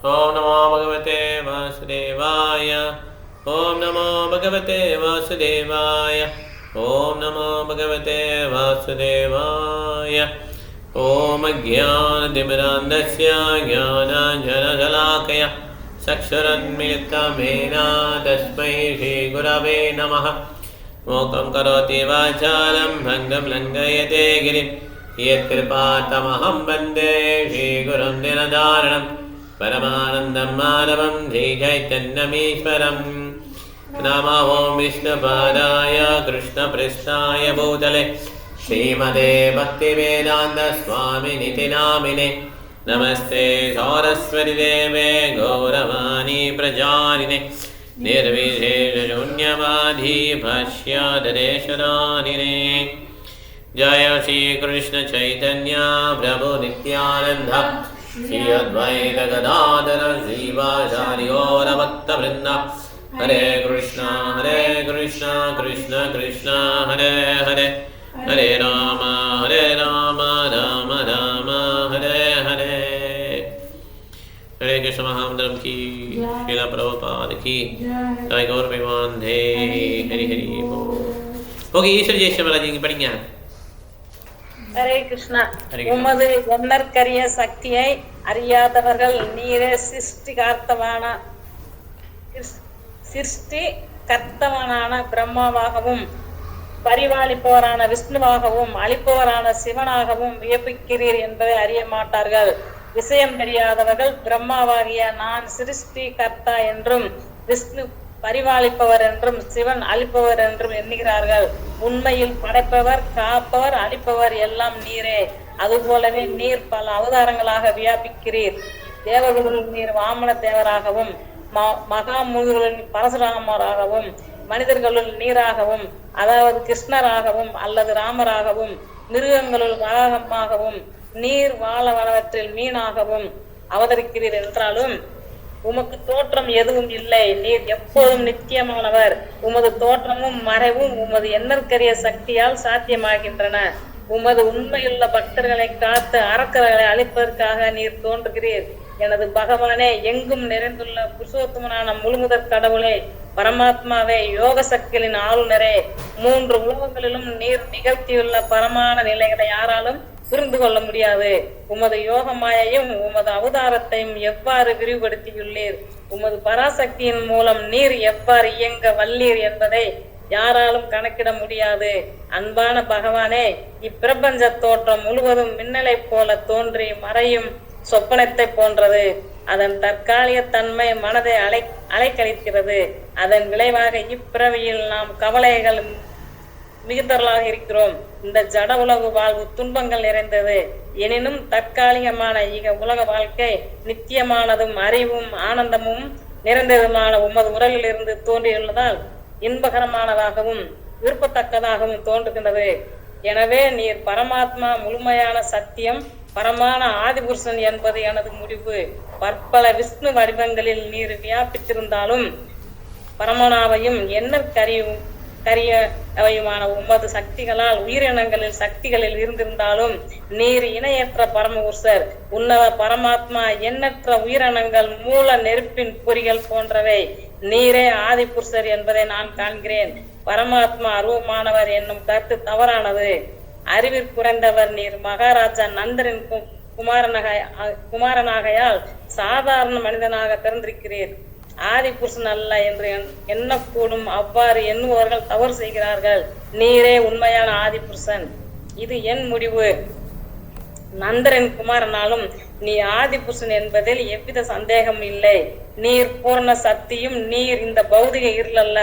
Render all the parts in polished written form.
ओम नमो भगवते वासुदेवाय। ओम नमो भगवते वासुदेवाय। ओम नमो भगवते वासुदेवाय। ओम ज्ञानतिमिरान्धस्य ज्ञानाञ्जनशलाकया चक्षुरुन्मीलितं तस्मै श्रीगुरवे नमः। मूकं करोति वाचालं भङ्गं लङ्घयते गिरिं यत्कृपातमहं वन्दे श्रीगुरुं दिनदारणं परमानन्दं माधवं श्रीचैतन्यमीश्वरं। नमो ॐ विष्णुपादाय कृष्णपृष्ठाय भूतले श्रीमते भक्तिवेदान्तस्वामिनिति नामिने। नमस्ते सरस्वती देवे गौरवाणी प्रचारिणे निर्विशेषशून्यवादी भाष्यादरेशदानिने। जय श्रीकृष्ण चैतन्य प्रभु नित्यानन्द श्री अद्वैत गदाधर श्रीवासादि गौरभक्तवृन्द। हरे कृष्ण कृष्ण कृष्ण हरे हरे, हरे राम राम राम हरे हरे। हरे कृष्ण महामंत्रम की, श्रील प्रभुपाद की जय। गौर विमानधे हरि हरि बोल। ओके, ईश्वर जय महाराज जी படிங்க. ஹரே கிருஷ்ணா. உமது எண்ணற்கரிய சக்தியை அறியாதவர்கள் நீரே சிருஷ்டி கர்த்தவனான பிரம்மாவாகவும் பரிபாலிப்பவரான விஷ்ணுவாகவும் அளிப்பவரான சிவனாகவும் வியப்பிக்கிறீர் என்பதை அறிய மாட்டார்கள். விஷயம் தெரியாதவர்கள் பிரம்மாவாகிய நான் சிருஷ்டி கர்த்தா என்றும் விஷ்ணு பரிபாலிப்பவர் என்றும் சிவன் அளிப்பவர் என்றும் எண்ணுகிறார்கள். உண்மையில் படைப்பவர், காப்பவர், அளிப்பவர் எல்லாம் நீரே. அதுபோலவே நீர் பல அவதாரங்களாக வியாபிக்கிறீர். தேவர்களுள் நீர் வாமன தேவராகவும் மகாமுனிகளின் பரசுராமராகவும் மனிதர்களுள் நீராகவும் அதாவது கிருஷ்ணராகவும் அல்லது ராமராகவும் மிருகங்களுள் வராகமாகவும் நீர் வாழ வளவற்றில் மீனாகவும் அவதரிக்கிறீர் என்றாலும் உமக்கு தோற்றம் எதுவும் இல்லை. நீர் எப்போதும் நித்தியமானவர். உமது தோற்றமும் மறைவும் உமது எண்ணற்கரிய சக்தியால் சாத்தியமாகின்றன. உமது உண்மையுள்ள பக்தர்களை காத்து அரக்கர்களை அழிப்பதற்காக நீர் தோன்றுகிறீர். எனது பகவானே, எங்கும் நிறைந்துள்ள புருஷோத்தமனான முழுமுதற் கடவுளே, பரமாத்மாவே, யோக சக்திகளின் ஆளுநரே, மூன்று உலகங்களிலும் நீர் நிகழ்த்தியுள்ள பரமான நிலைகளை யாராலும் புரிந்து கொள்ள முடியாது. உமது யோகமாயையும் உமது அவதாரத்தையும் எவ்வாறு விரிவுபடுத்தியுள்ளீர், உமது பராசக்தியின் மூலம் நீர் எவ்வாறு இயங்க வல்லீர் என்பதை யாராலும் கணக்கிட முடியாது. அன்பான பகவானே, இப்பிரபஞ்ச தோற்றம் முழுவதும் மின்னலை போல தோன்றி மறையும் சொப்பனத்தை போன்றது. அதன் தற்காலிக தன்மை மனதை அலைக்கழிக்கிறது. அதன் விளைவாக இப்பிறவியில் நாம் கவலைகள் மிகுதலாக இருக்கிறோம். இந்த ஜட உலக வாழ்வு துன்பங்கள் நிறைந்தது. எனினும் தற்காலிகமான உலக வாழ்க்கை நித்தியமானதும் அறிவும் ஆனந்தமும் நிறைந்ததுமான உமது உடலில் இருந்து தோன்றியுள்ளதால் இன்பகரமானதாகவும் விருப்பத்தக்கதாகவும் தோன்றுகின்றது. எனவே நீர் பரமாத்மா, முழுமையான சத்தியம், பரமான ஆதிபுருஷன் என்பது எனது முடிவு. பற்பல விஷ்ணு வடிவங்களில் நீர் வியாபித்திருந்தாலும் பரமனாவையும் கரியவையுமான உமது சக்திகளால் உயிரினங்களில் சக்திகளில் இருந்திருந்தாலும் நீர் இணையற்ற பரமபுருஷர். உன்னத பரமாத்மா எண்ணற்ற உயிரினங்கள் மூல நெருப்பின் பொறிகள் போன்றவை. நீரே ஆதிபுருஷர் என்பதை நான் காண்கிறேன். பரமாத்மா அருவமானவர் என்னும் கருத்து தவறானது. அறிவில் குறைந்தவர் நீர். மகாராஜா நந்தரின் குமாரனாகையால் சாதாரண மனிதனாக பிறந்திருக்கிறீர். ஆதி புருஷன் அல்ல என்று எண்ணக்கூடும். அவ்வாறு எண்ணுபவர்கள் தவறு செய்கிறார்கள். நீரே உண்மையான ஆதி புருஷன். இது என் முடிவு. நந்தரின் குமாரனாலும் நீ ஆதி புருஷன் என்பதில் எவ்வித சந்தேகம் இல்லை. நீர் பூர்ண சக்தியும் நீர் இந்த பௌதிக இருளல்ல.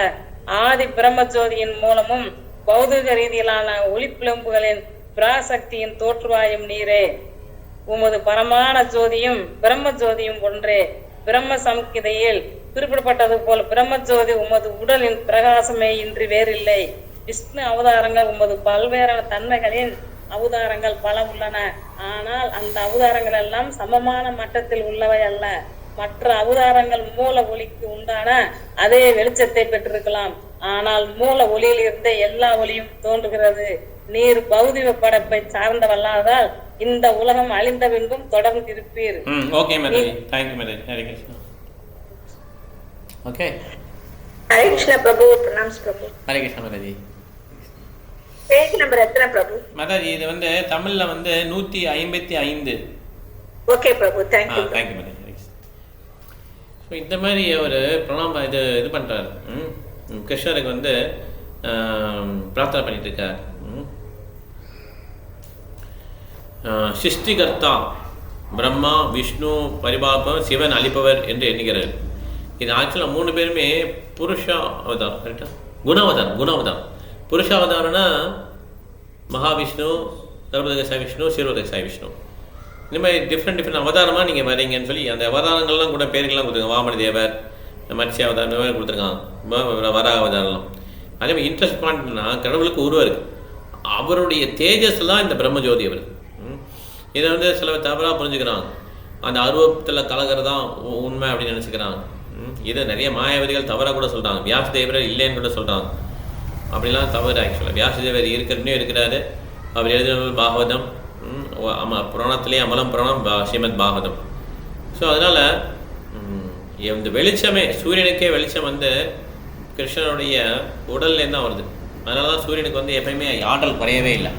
ஆதி பிரம்மஜோதியின் மூலமும் பௌதிக ரீதியிலான ஒளிப்பிழம்புகளின் பிராசக்தியின் தோற்றுவாயும் நீரே. உமது பரமான ஜோதியும் பிரம்ம ஜோதியும் ஒன்றே. பிரம்ம சம்கிதையில் குறிப்பிடப்பட்டது போல் பிரம்மஜோதி உமது உடலின் பிரகாசமே இன்றி வேறில்லை. விஷ்ணு அவதாரங்கள் உமது பல்வேறு தன்மைகளின் அவதாரங்கள் பல உள்ளன. ஆனால் அந்த அவதாரங்கள் எல்லாம் சமமான மட்டத்தில் உள்ளவை அல்ல. மற்ற அவதாரங்கள் மூல ஒளிக்கு உண்டான அதே வெளிச்சத்தை பெற்றிருக்கலாம். ஆனால் மூல ஒளியில் இருந்த எல்லா ஒளியும் தோன்றுகிறது. நீர் பௌதிக படைப்பை சார்ந்தவல்லாதால் இந்த உலகம் அழிந்த பின்பும் தொடர்ந்து இருப்பீர். ஓகே மாதாஜி, தேங்க்யூ மாதாஜி. ஹரே கிருஷ்ணா. ஓகே, ஹரே கிருஷ்ணா பிரபு. பிரணாம்ஸ் பிரபு. ஹரே கிருஷ்ணா மாதாஜி. பேஜ் நம்பர் எத்தனை பிரபு? மாதாஜி இது வந்து தமிழ்ல வந்து 155. ஓகே பிரபு, தேங்க்யூ. தேங்க்யூ மாதாஜி. ஸோ இந்த மாதிரி ஒரு பிரணாம இது பண்ணுறாரு. கிருஷ்ணருக்கு வந்து பிரார்த்தனை பண்ணிட்டு இருக்கார். சிருஷ்டிகர்த்தா பிரம்மா, விஷ்ணு பரிபாபம், சிவன் அளிப்பவர் என்று எண்ணுகிறார். இது ஆக்சுவலாக 3 பேருமே புருஷா அவதாரம். கரெக்டாக குணாவதாரம். புருஷாவதாரம்னா மகாவிஷ்ணு, சர்வதேசாய் விஷ்ணு, சீர்வதேசாய் விஷ்ணு. இந்த மாதிரி டிஃப்ரெண்ட் அவதாரமாக நீங்கள் வரீங்கன்னு சொல்லி அந்த அவதாரங்கள்லாம் கூட பேருக்கெல்லாம் கொடுத்துருங்க. வாமன தேவர், மத்ஸ்ய அவதாரம், இந்த மாதிரி கொடுத்துருக்காங்க. வராக அவதாரம்லாம். அதே மாதிரி இன்ட்ரெஸ்ட் பாயிண்ட்னா கடவுளுக்கு உருவம் இருக்குது. அவருடைய தேஜஸ்லாம் இந்த பிரம்மஜோதி அவர். இதை வந்து சில தவறாக புரிஞ்சுக்கிறாங்க. அந்த அருவத்தில் கலகிறது உண்மை அப்படின்னு நினச்சிக்கிறாங்க. இதை நிறைய மாயாவதிகள் தவறாக கூட சொல்கிறாங்க. வியாசதேவர் இல்லைன்னு கூட சொல்கிறாங்க. அப்படிலாம் தவறு. ஆக்சுவலாக வியாசதேவர் இருக்கிறாரு. அவர் எழுதின பாகவதம், புராணத்திலே அமலம் புராணம், ஸ்ரீமத் பாகவதம். ஸோ அதனால் இந்த வெளிச்சமே, சூரியனுக்கே வெளிச்சம் வந்து கிருஷ்ணனுடைய உடல்லேருந்து தான் வருது. அதனால தான் சூரியனுக்கு வந்து எப்பயுமே ஆற்றல் குறையவே இல்லை.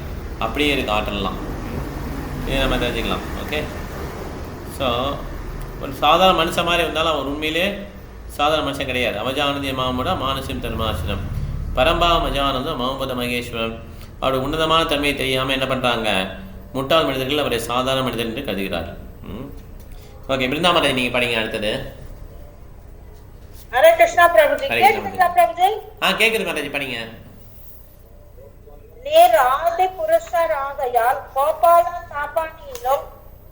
அப்படியே இருக்குது ஆற்றல்லாம். இதை நம்ம தெரிஞ்சுக்கலாம். ஓகே, ஸோ ஒரு சாதாரண மனுஷன் மாதிரி இருந்தாலும் அவர் உண்மையிலே சாதாரண மனுஷன் கிடையாது. அவஜானந்திய மாமுட மானசிம் தர்மாசனம் பரம்பா மஜானந்தம் மமபத மகேஸ்வரம். அவருடைய உன்னதமான தன்மையை தெரியாமல் என்ன பண்ணுறாங்க, முட்டாள் மனிதர்கள் அவரை சாதாரண மனிதர் என்று கருதுகிறார்கள். ஓகே, பிருந்தாமரை நீங்கள் படிங்க அடுத்தது. ஹரே கிருஷ்ணா பிரபுஜி. கேக்குதுங்களா பிரபுஜி? கேக்குது மாதாஜி, படிங்க. நீர் ஆதி புருஷர் ஆகையால் கோபால சாபானியிலும்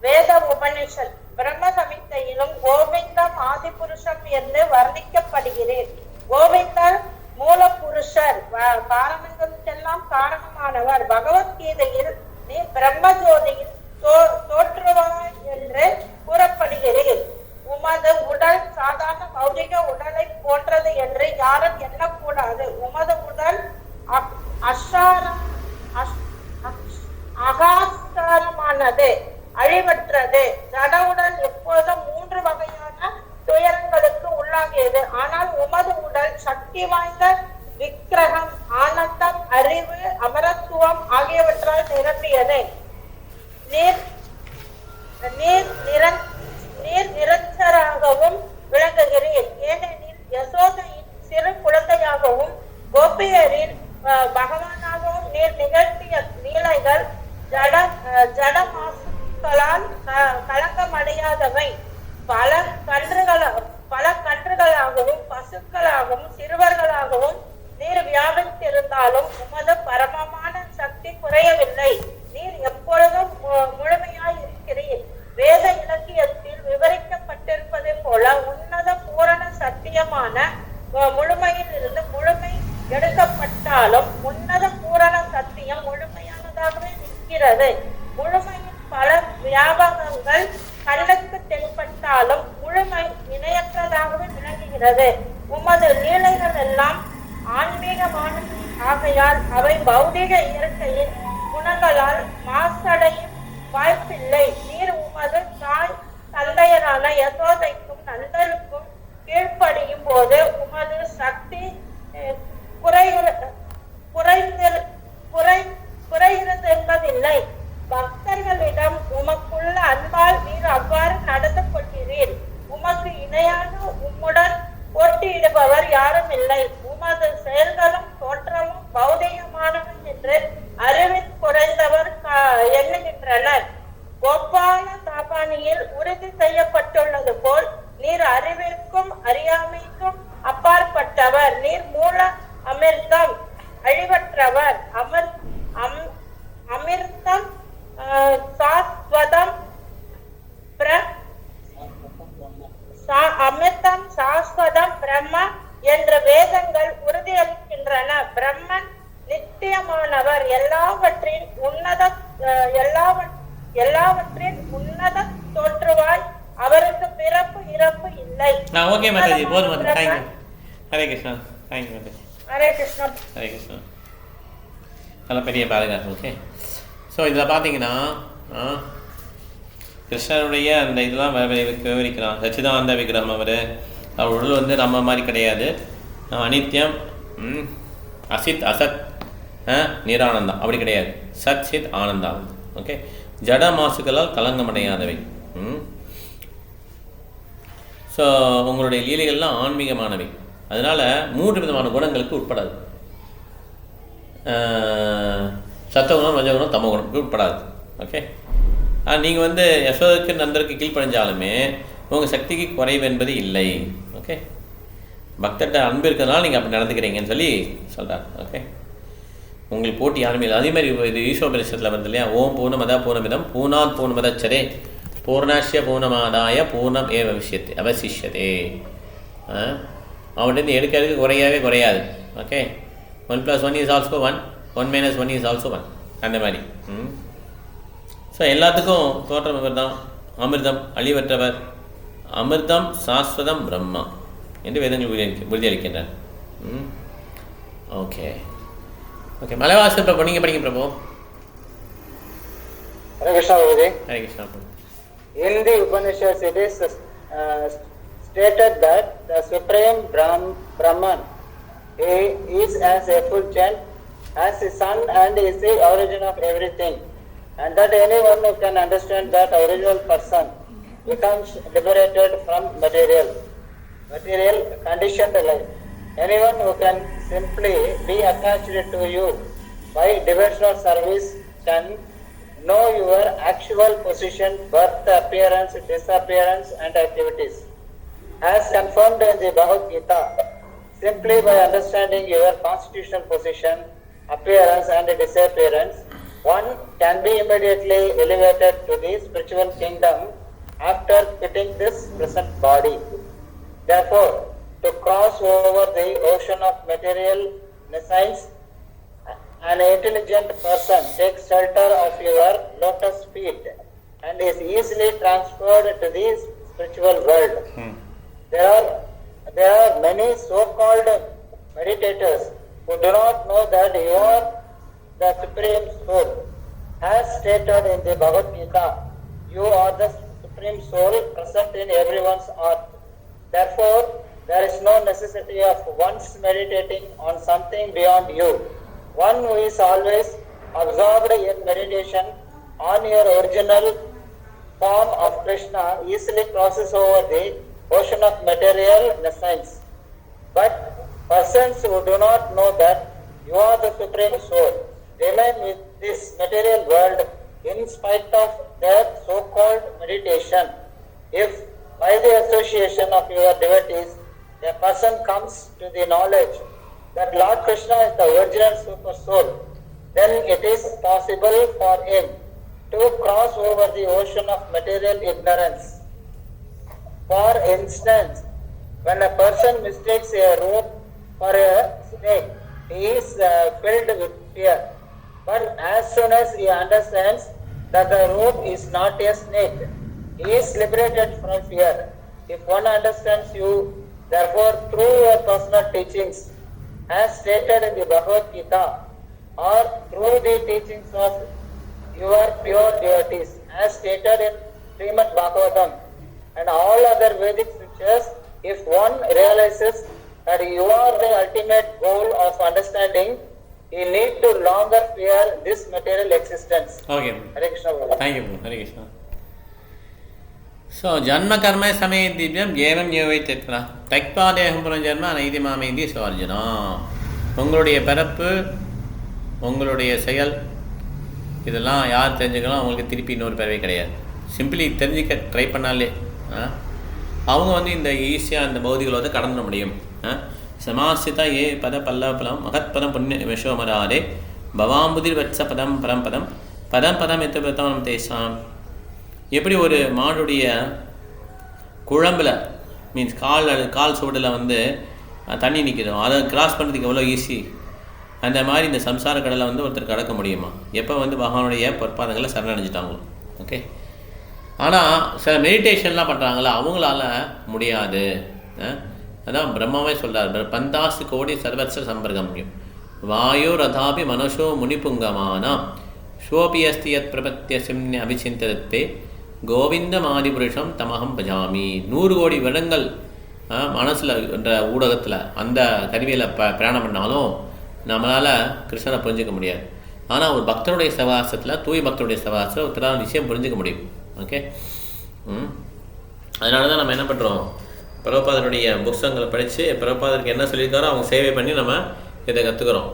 வேத உபனிஷத் பிரம்ம சமித்தையிலும் கோவிந்தம் ஆதி புருஷம் என்று வர்ணிக்கப்படுகிறேன். கோவிந்தர் மூல புருஷர், காரணங்களுக்கெல்லாம் காரணமானவர். பகவத்கீதையில் நீ பிரம்மஜோதியில் தோற்றுவாய் என்று கூறப்படுகிறீர். உமது உடல் சாதாரண பௌதிக உடலை போன்றது என்று யாரும் எண்ணக்கூடாது. உமது உடல் அகாஸ்தாரமானது, அழிவற்றது. ஜடவுடல் எப்போதும் 3 வகையான துயரங்களுக்கு உள்ளாகியது. ஆனால் உமது உடல் சக்தி வாய்ந்த விக்கிரகம், ஆனந்தம், அறிவு, அமரத்துவம் ஆகியவற்றால் நிரம்பியது. நீர் நிரஞ்சராகவும் விளங்குகிறீர். ஏனெனில் யசோதையின் சிறு குழந்தையாகவும் கோபியரின் பகவானாகவும் நீர் நிகழ்த்திய லீலைகள் ஜடமாசுக்களால் கலங்கமடையாதவை. பல கன்றுகளாகவும் பசுக்களாகவும் சிறுவர்களாகவும் நீர் வியாபித்திருந்தாலும் உமது பரமமான சக்தி குறையவில்லை. நீர் எப்பொழுதும் முழுமையாய் இருக்கிறீர். வேத இலக்கியத்தில் விவரிக்கப்பட்டிருப்பதை போல உன்னத பூரண சத்தியமான முழுமையில் இருந்து முழுமை எடுக்கப்பட்டாலும் உன்னத பூரண சத்தியம் முழுமையானதாகவே நிற்கிறது. முழுமையின் பல வியாபகங்கள் கண்ணுக்கு தென்பட்டாலும் முழுமை இணையற்றதாகவே விளங்குகிறது. உமது லீலைகள் எல்லாம் ஆன்மீகமானது ஆகையால் அவை பௌதிக இயற்கையின் குணங்களால் மாசடையும் வாய்ப்பில்லை. நீர் உமது தாய் தந்தையரான யசோதைக்கும் நந்தருக்கும் கீழ்ப்படியும் போது உமது சக்தி குறைகிறதில்லை. பக்தர்களிடம் உமக்குள்ள அன்பால் நீர் அவ்வாறு நடந்து கொள்கிறீர். உமக்கு இணையான உம்முடன் போட்டியிடுபவர் யாரும் இல்லை. உமது செயல்களும் தோற்றமும் பௌதிகமானவை என்று அறிவில் குறைந்தவர் எண்ணுகின்றனர். கோபால தாபானியில் உறுதி செய்யப்பட்டுள்ளது போல் நீர் அறிவிற்கும் அறியாமைக்கும் அப்பாற்பட்டவர். நீர் மூல அமிர்தம், அழிவற்றவர். அமிர்தம் சாஸ்வதம், அமிர்தம் சாஸ்வதம் பிரம்ம என்று வேதங்கள் உறுதியளிக்கின்றன. பிரம்மன் நித்தியமானவர். எல்லாவற்றின் உன்னத தோற்றுவாய். அவருக்கு பிறப்பு இறப்பு இல்லை. ஓகே மாதாஜி, போதும் மாதாஜி. தேங்க்யூ. ஹரே கிருஷ்ணா. தேங்க்யூ மாதாஜி. ஹரே கிருஷ்ணா. ஹரே கிருஷ்ணா. நல்ல பெரிய பாரதிதாசன். ஓகே, ஸோ இதில் பார்த்தீங்கன்னா கிருஷ்ணருடைய அந்த இதெல்லாம் விவரிக்கிறான். சச்சிதானந்த விக்கிரகம் அவர் உடல் வந்து நம்ம மாதிரி கிடையாது, அனித்யம், அசித் அசத், நிரானந்தம் அப்படி கிடையாது, சத் சித் ஆனந்தம். ஓகே, ஜட மாசுக்களால் கலங்கமடையாதவை. ஸோ உங்களுடைய லீலைகள்லாம் ஆன்மீகமானவை. அதனால் 3 விதமான குணங்களுக்கு உட்படாது. சத்தகுணம், ரஜகுணம், தமகுணம் உட்படாது. ஓகே, நீங்கள் வந்து யசோதற்கு நந்தருக்கு கீழ்ப்படைஞ்சாலுமே உங்கள் சக்திக்கு குறைவு என்பது இல்லை. ஓகே, பக்தர்கிட்ட அன்பு இருக்கிறதுனால நீங்கள் அப்படி நடந்துக்கிறீங்கன்னு சொல்லி சொல்கிறார். ஓகே, உங்களுக்கு போட்டி யாருமே இல்லை. அதேமாதிரி இது ஈஸ்வரபரிஷத்தில் வந்து இல்லையா, ஓம் பூர்ணமதா பூர்ணமிதம் பூர்ணாத் பூர்ணமதச்சரே பூர்ணாஷ்ய பூர்ணமாதாய பூர்ணம் ஏவ அவசிஷ்யதே. அவன்கிட்ட எடுக்கிறதுக்கு குறையவே குறையாது. Okay, 1 + 1 is also 1, 1 - 1 is also 1, அந்த மாதிரி. ஸோ எல்லாத்துக்கும் தோற்றம் இவர் தான். அமிர்தம் அழிவற்றவர், அமிர்தம் சாஸ்வதம் பிரம்மா என்று வேதங்கள் உறுதியளிக்கின்றன. ஓகே ஓகே, மலைவாசல் பிரபு நீங்கள் படிங்க பிரபு. Hare Krishna Prabhuji. Hare Krishna Prabhu. In the Upanishads it is stated that the Supreme Brahman is as effulgent as the sun and is the origin of everything, and that anyone who can understand that original person becomes liberated from material conditioned life. Anyone who can simply be attached to you by devotional service can know your actual position, birth, appearance, disappearance and activities. As confirmed in the Bhagavad Gita, simply by understanding your constitutional position, appearance and disappearance, one can be immediately elevated to the spiritual kingdom after quitting this present body. Therefore, to cross over the ocean of material nescience, an intelligent person takes shelter of your lotus feet and is easily transferred to the spiritual world. There are many so-called meditators who do not know that you are the Supreme Soul. As stated in the Bhagavad Gita, you are the Supreme Soul present in everyone's heart. Therefore, there is no necessity of once meditating on something beyond you. One who is always absorbed in meditation on your original form of Krishna easily crosses over the ocean of material nescience. But persons who do not know that you are the Supreme Soul remain with this material world in spite of their so-called meditation. If by the association of your devotees a person comes to the knowledge that Lord Krishna is the original Super Soul, then it is possible for him to cross over the ocean of material ignorance. For instance, when a person mistakes a rope for a snake, he is filled with fear. But as soon as he understands that the rope is not a snake, he is liberated from fear. If one understands you, therefore, through your personal teachings, as stated in the Bhagavad Gita, or through the teachings of your pure devotees, as stated in Srimad Bhagavatam and all other Vedic scriptures, if one realizes that you are the ultimate goal of understanding, he need to longer fear this material existence. Okay. Hare Krishna. Thank you. Hare Krishna. So ஜன்ம கர்ம சமய திவ்யம் ஏவம் யோகித்திருக்கிறா தைக்பாதேகம் புனர்ஜன்ம அனைதி மாமேந்தி சுவர்ஜனா. உங்களுடைய பிறப்பு, உங்களுடைய செயல், இதெல்லாம் யார் தெரிஞ்சுக்கலாம், அவங்களுக்கு திருப்பி இன்னொரு பிறவை கிடையாது. சிம்பிளி தெரிஞ்சுக்க ட்ரை பண்ணாலே அவங்க வந்து இந்த ஈஸியாக இந்த பௌதிகளை கடந்துட முடியும். சமாசிதா ஏ பத பல்லவபலம் மகத்பதம் புண்ணிய விஸ்வமராதே பவாம்புதிர் வத்ச பதம் பரம்பதம் பதம் பதம் எத்த பிரதமம் தேசாம். எப்படி ஒரு மாடுடைய குழம்பில் மீன்ஸ் கால் சுவடில் வந்து தண்ணி நிற்கிறோம், அதை கிராஸ் பண்ணுறதுக்கு எவ்வளோ ஈஸி, அந்த மாதிரி இந்த சம்சார கடலை வந்து ஒருத்தர் கடக்க முடியுமா எப்போ வந்து பகவானுடைய பொற்பாதங்களை சரணடைஞ்சிட்டாங்களோ. ஓகே, ஆனால் சில மெடிடேஷன்லாம் பண்ணுறாங்களா அவங்களால முடியாது. அதான் பிரம்மாவே சொல்கிறார், பந்தாசு கோடி சர்வத்ஸ சம்பர்கம்யம் வாயு ரதாபி மனசோ முனிப்புங்கமானா ஸ்வோபி அஸ்தி யத் பிரபத்தியசிம்னு அபிச்சிந்ததத்தே கோவிந்தமாதிபுருஷம் தமகம் பஜாமி. 100 கோடி வருடங்கள் மனசில் என்ற ஊடகத்தில் அந்த கருவியில் பிரயாணம் பண்ணாலும் நம்மளால் கிருஷ்ணனை புரிஞ்சிக்க முடியாது. ஆனால் ஒரு பக்தருடைய சவாசத்தில், தூய் பக்தருடைய சவாசத்தில் ஒருத்தரால் நிச்சயம் புரிஞ்சிக்க முடியும். ஓகே, அதனால தான் நம்ம என்ன பண்ணுறோம், பிரபுபாதருடைய புக்ஸங்களை படித்து பிரபுபாதருக்கு என்ன சொல்லியிருக்காரோ அவங்க சேவை பண்ணி நம்ம இதை கற்றுக்குறோம்.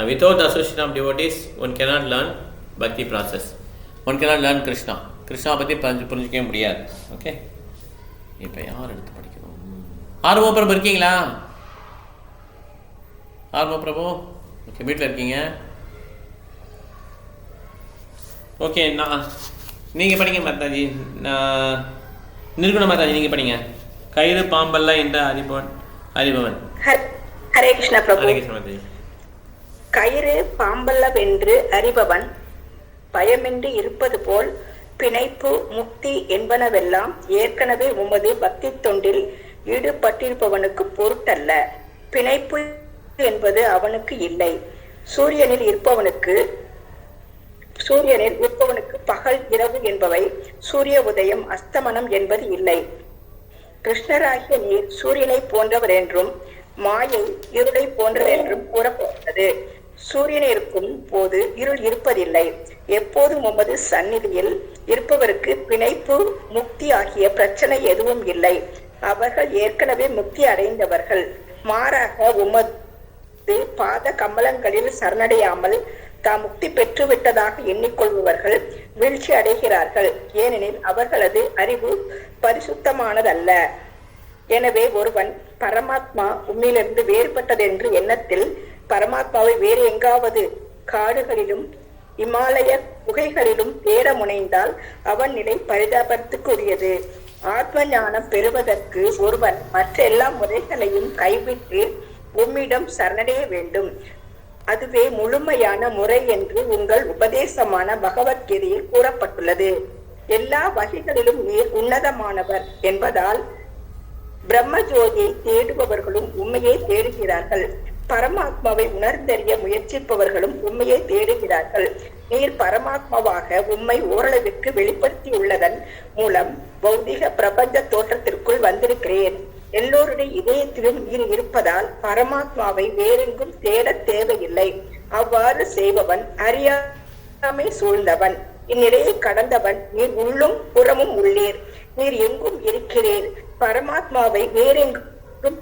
Without association of devotees one cannot learn bhakti process, one cannot learn Krishna. Krishna பற்றி புரிஞ்சிக்கவே முடியாது. ஓகே, இப்போ யார் எடுத்து படிக்கணும்? ஆர்வ பிரபு இருக்கீங்களா? ஆர்வ பிரபு ஓகே, வீட்டில் இருக்கீங்க. ஓகே, நீங்கள் படிங்க மாதாஜி. நிர்குண மாதாஜி நீங்கள் படிங்க. கயிறு பாம்பல்ல என்ற அறிபவன். ஹரே கிருஷ்ணா பிரபு. ஹரே கிருஷ்ண மாதாஜி. கயிறு பாம்பல்லவென்று அறிபவன் பயமின்றி இருப்பது போல் பிணைப்பு முக்தி என்பனவெல்லாம் ஏற்கனவே உமது பக்தி தொண்டில் ஈடுபட்டிருப்பவனுக்கு பொருட்டல்ல. பிணைப்பு என்பது அவனுக்கு இல்லை. சூரியனில் இருப்பவனுக்கு பகல் இரவு என்பவை, சூரிய உதயம் அஸ்தமனம் என்பது இல்லை. கிருஷ்ணராகிய நீர் சூரியனை போன்றவர் என்றும் மாயை இருளை போன்றவர் என்றும் கூறப்பட்டது. சூரியன் இருக்கும் போது இருள் இருப்பதில்லை. எப்போதும் உமது சந்நிதியில் இருப்பவருக்கு பிணைப்பு முக்தி ஆகிய பிரச்சனை எதுவும் இல்லை. அவர்கள் ஏற்கனவே முக்தி அடைந்தவர்கள். மாறாக உமது பாத கமலங்களில் சரணடையாமல் தாம் முக்தி பெற்று விட்டதாக எண்ணிக்கொள்பவர்கள் வீழ்ச்சி அடைகிறார்கள். ஏனெனில் அவர்களது அறிவு பரிசுத்தமானதல்ல. எனவே ஒருவன் பரமாத்மா உம்மிலிருந்து வேறுபட்டதென்று எண்ணத்தில் பரமாத்மாவை வேறு எங்காவது காடுகளிலும் இமாலய குகைகளிலும் தேட முனைந்தால் அவன் நிலை பரிதாபத்துக்குரியது. ஆத்ம ஞானம் பெறுவதற்கு ஒருவன் மற்ற எல்லா முறைகளையும் கைவிட்டு உம்மிடம் சரணடைய வேண்டும். அதுவே முழுமையான முறை என்று உங்கள் உபதேசமான பகவத்கீதையில் கூறப்பட்டுள்ளது. எல்லா வகைகளிலும் நீர் உன்னதமானவர் என்பதால் பிரம்மஜோதியை தேடுபவர்களும் உண்மையை தேடுகிறார்கள். பரமாத்மாவை உணர்ந்தறிய முயற்சிப்பவர்களும் உண்மையை தேடுகிறார்கள். நீர் பரமாத்மாவாக உம்மை ஓரளவிற்கு வெளிப்படுத்தியுள்ளதன் மூலம் பௌதிக பிரபஞ்ச தோற்றத்திற்குள் வந்திருக்கிறேன். எல்லோருடைய இதயத்திலும் நீர் இருப்பதால் பரமாத்மாவை வேறெங்கும் தேட தேவையில்லை. அவ்வாறு செய்பவன் அறியாமை சூழ்ந்தவன், இந்நிலையை கடந்தவன். நீர் உள்ளும் புறமும் உள்ளீர். நீர் எங்கும் இருக்கிறீர். பரமாத்மாவை வேறெங்கும்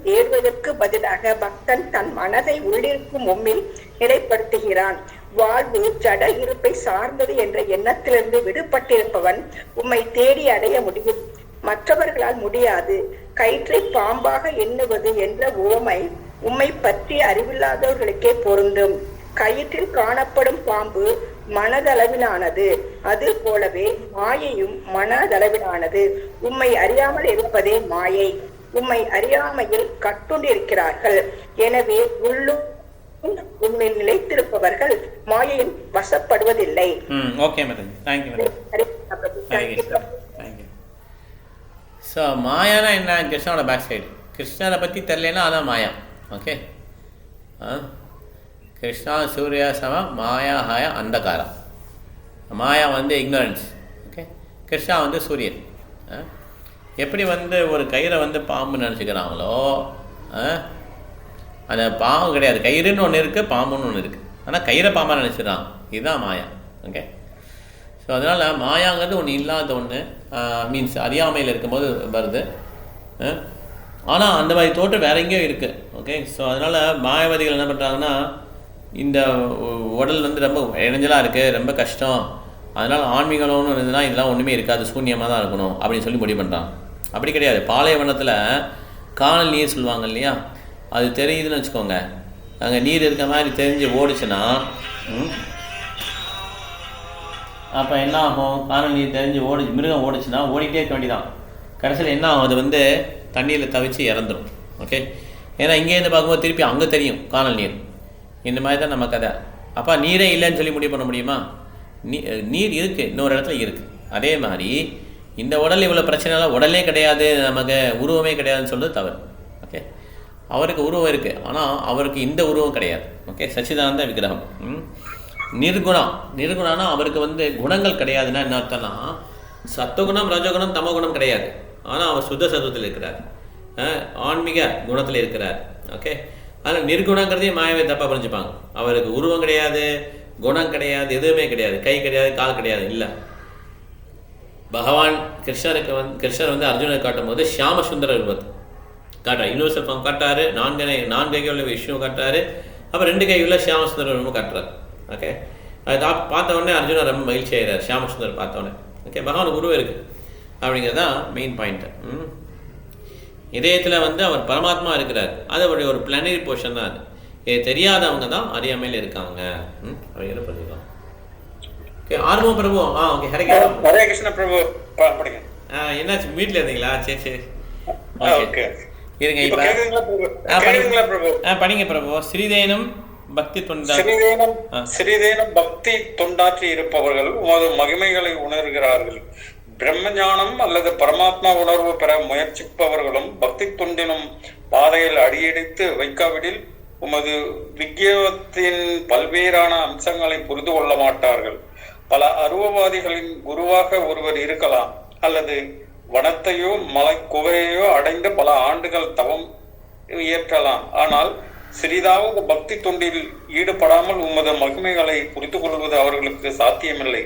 தேடுவதற்கு பதிலாக பக்தன் தன் மனதை உள்ளிருக்கும் உம்மில் நிலைப்படுத்துகிறான். வாழ்வு ஜட இருப்பை சார்ந்தது என்ற எண்ணத்திலிருந்து விடுபட்டிருப்பவன் உம்மை தேடி அடைய முடியும், மற்றவர்களால் முடியாது. கயிற்றை பாம்பாக எண்ணுவது என்ற உவமை உம்மை பற்றி அறிவில்லாதவர்களுக்கே பொருந்தும். கயிற்றில் காணப்படும் பாம்பு மனதளவிலானது, அது போலவே மாயையும் மனதளவிலானது. உம்மை அறியாமல் இருப்பதே மாயை. உம்மை அறியாமையில் கட்டுண்டிருக்கிறார்கள். எனவே உள்ளும் உண்மையில் நிலைத்திருப்பவர்கள் மாயையில் வசப்படுவதில்லை. Okay madam, thank you madam. So மாயானா என்ன? கிருஷ்ணனோட பேக் சைடு. கிருஷ்ணனை பற்றி தெரியலன்னா அதான் மாயா. ஓகே, கிருஷ்ணா சூர்யா சம மாயா ஹாயா அந்தகாரா. மாயா வந்து இக்னரன்ஸ். ஓகே, கிருஷ்ணா வந்து சூரியன். எப்படி வந்து ஒரு கயிறை வந்து பாம்பு நினச்சிக்கிறாங்களோ, அந்த பாம்பு கிடையாது. கயிறுன்னு ஒன்று இருக்குது, பாம்புன்னு ஒன்று இருக்குது. ஆனால் கயிறை பாம்பாக நினச்சிக்கிறான். இதுதான் மாயா. ஓகே, ஸோ அதனால் மாயாங்கிறது ஒன்று இல்லாத ஒன்று, மீன்ஸ் அறியாமையில் இருக்கும்போது வருது. ஆனால் அந்த மாதிரி தோற்றம் வேற எங்கேயோ இருக்குது. ஓகே, ஸோ அதனால் மாயாவாதிகள் என்ன பண்ணுறாங்கன்னா, இந்த உடல் வந்து ரொம்ப இடைஞ்சலாக இருக்குது, ரொம்ப கஷ்டம், அதனால் ஆன்மீகம்னு இருந்ததுன்னா இதெல்லாம் ஒன்றுமே இருக்காது, சூன்யமாக தான் இருக்கணும் அப்படின்னு சொல்லி முடிவு பண்ணுறான். அப்படி கிடையாது. பாலைவனத்தில் காணல் நீர் சொல்லுவாங்க இல்லையா, அது தெரியுதுன்னு வச்சுக்கோங்க. அங்கே நீர் இருக்க மாதிரி தெரிஞ்சு ஓடிச்சுன்னா அப்போ என்ன ஆகும்? காணல் நீர் தெரிஞ்சு மிருகம் ஓடிச்சுன்னா ஓடிட்டே இருக்க வேண்டியதான். கடைசியில் என்ன ஆகும்? அது வந்து தண்ணியில் தவிச்சு இறந்துடும். ஓகே, ஏன்னா இங்கேருந்து பார்க்கும்போது திருப்பி அங்கே தெரியும் காணல் நீர். இந்த மாதிரி தான் நம்ம கதை. அப்போ நீரே இல்லைன்னு சொல்லி முடிவு பண்ண முடியுமா? நீர் இருக்குது, இன்னொரு இடத்துல இருக்குது. அதே மாதிரி இந்த உடல் இவ்வளோ பிரச்சனைலாம் உடலே கிடையாது, நமக்கு உருவமே கிடையாதுன்னு சொல்கிறது தவறு. ஓகே, அவருக்கு உருவம் இருக்குது, ஆனால் அவருக்கு இந்த உருவம் கிடையாது. ஓகே, சச்சிதானந்த விக்கிரகம். நிர்குணம்னா அவருக்கு வந்து குணங்கள் கிடையாதுன்னா என்ன அர்த்தம்னா சத்துவகுணம் ரஜகுணம் தமகுணம் கிடையாது, ஆனால் அவர் சுத்த சத்துவத்தில் இருக்கிறார், ஆன்மீக குணத்தில் இருக்கிறார். ஓகே, ஆனால் நிர்குணங்கிறதையும் மாயவே தப்பாக புரிஞ்சுப்பாங்க. அவருக்கு உருவம் கிடையாது, குணம் கிடையாது, எதுவுமே கிடையாது, கை கிடையாது, கால் கிடையாது. இல்லை, பகவான் கிருஷ்ணர் வந்து அர்ஜுனரை காட்டும் போது ஷியாம சுந்தர ரூபத்தை காட்டுறாரு. யூனிவர்சல் ஃபார்ம் காட்டாரு, நான்கு கைகள் விஷ்ணு காட்டுறாரு, அப்புறம் 2 கையுள்ள ஷியாம சுந்தர ரூபம் காட்டுறாரு. ஓகே, அது பார்த்த உடனே அர்ஜுனர் ரொம்ப மகிழ்ச்சி ஆகிறார் ஷியாம சுந்தர் பார்த்தோன்னே. ஓகே, பகவானுக்கு உருவம் இருக்குது அப்படிங்கிறதான் மெயின் பாயிண்ட்டு. இதயத்தில் வந்து அவர் பரமாத்மா இருக்கிறார், அது அவருடைய ஒரு பிளானரி போர்ஷன் தான். அது இது தெரியாதவங்க தான் அறியாமையில் இருக்காங்க. அப்படிங்கிற பதிக்கலாம். ஓகே, ஆர்வம் பிரபு. ஓகே, ஹரே கிருஷ்ண பிரபு. என்னாச்சு, வீட்டில் இருந்தீங்களா? சரி ஓகே, இருங்க. இப்போ படிங்க பிரபு. ஸ்ரீதேனம் பக்தி சிறிதேனும் பக்தி தொண்டாற்றி இருப்பவர்கள் உமது மகிமைகளை உணர்கிறார்கள். பிரம்மஞானம் அல்லது பரமாத்மா உணர்வு பெற முயற்சிப்பவர்களும் பக்தி தொண்டினும் பாதையில் அடியெடுத்து வைக்காவிடில் உமது விக்யத்தின் பல்வேறான அம்சங்களை புரிந்து கொள்ள மாட்டார்கள். பல அருவவாதிகளின் குருவாக ஒருவர் இருக்கலாம், அல்லது வனத்தையோ மலை குகையோ அடைந்து பல ஆண்டுகள் தவம் இயற்றலாம். ஆனால் சிறிதாவது பக்தி தொண்டில் ஈடுபடாமல் உமது மகிமைகளை புரிந்து கொள்வது அவர்களுக்கு சாத்தியமில்லை.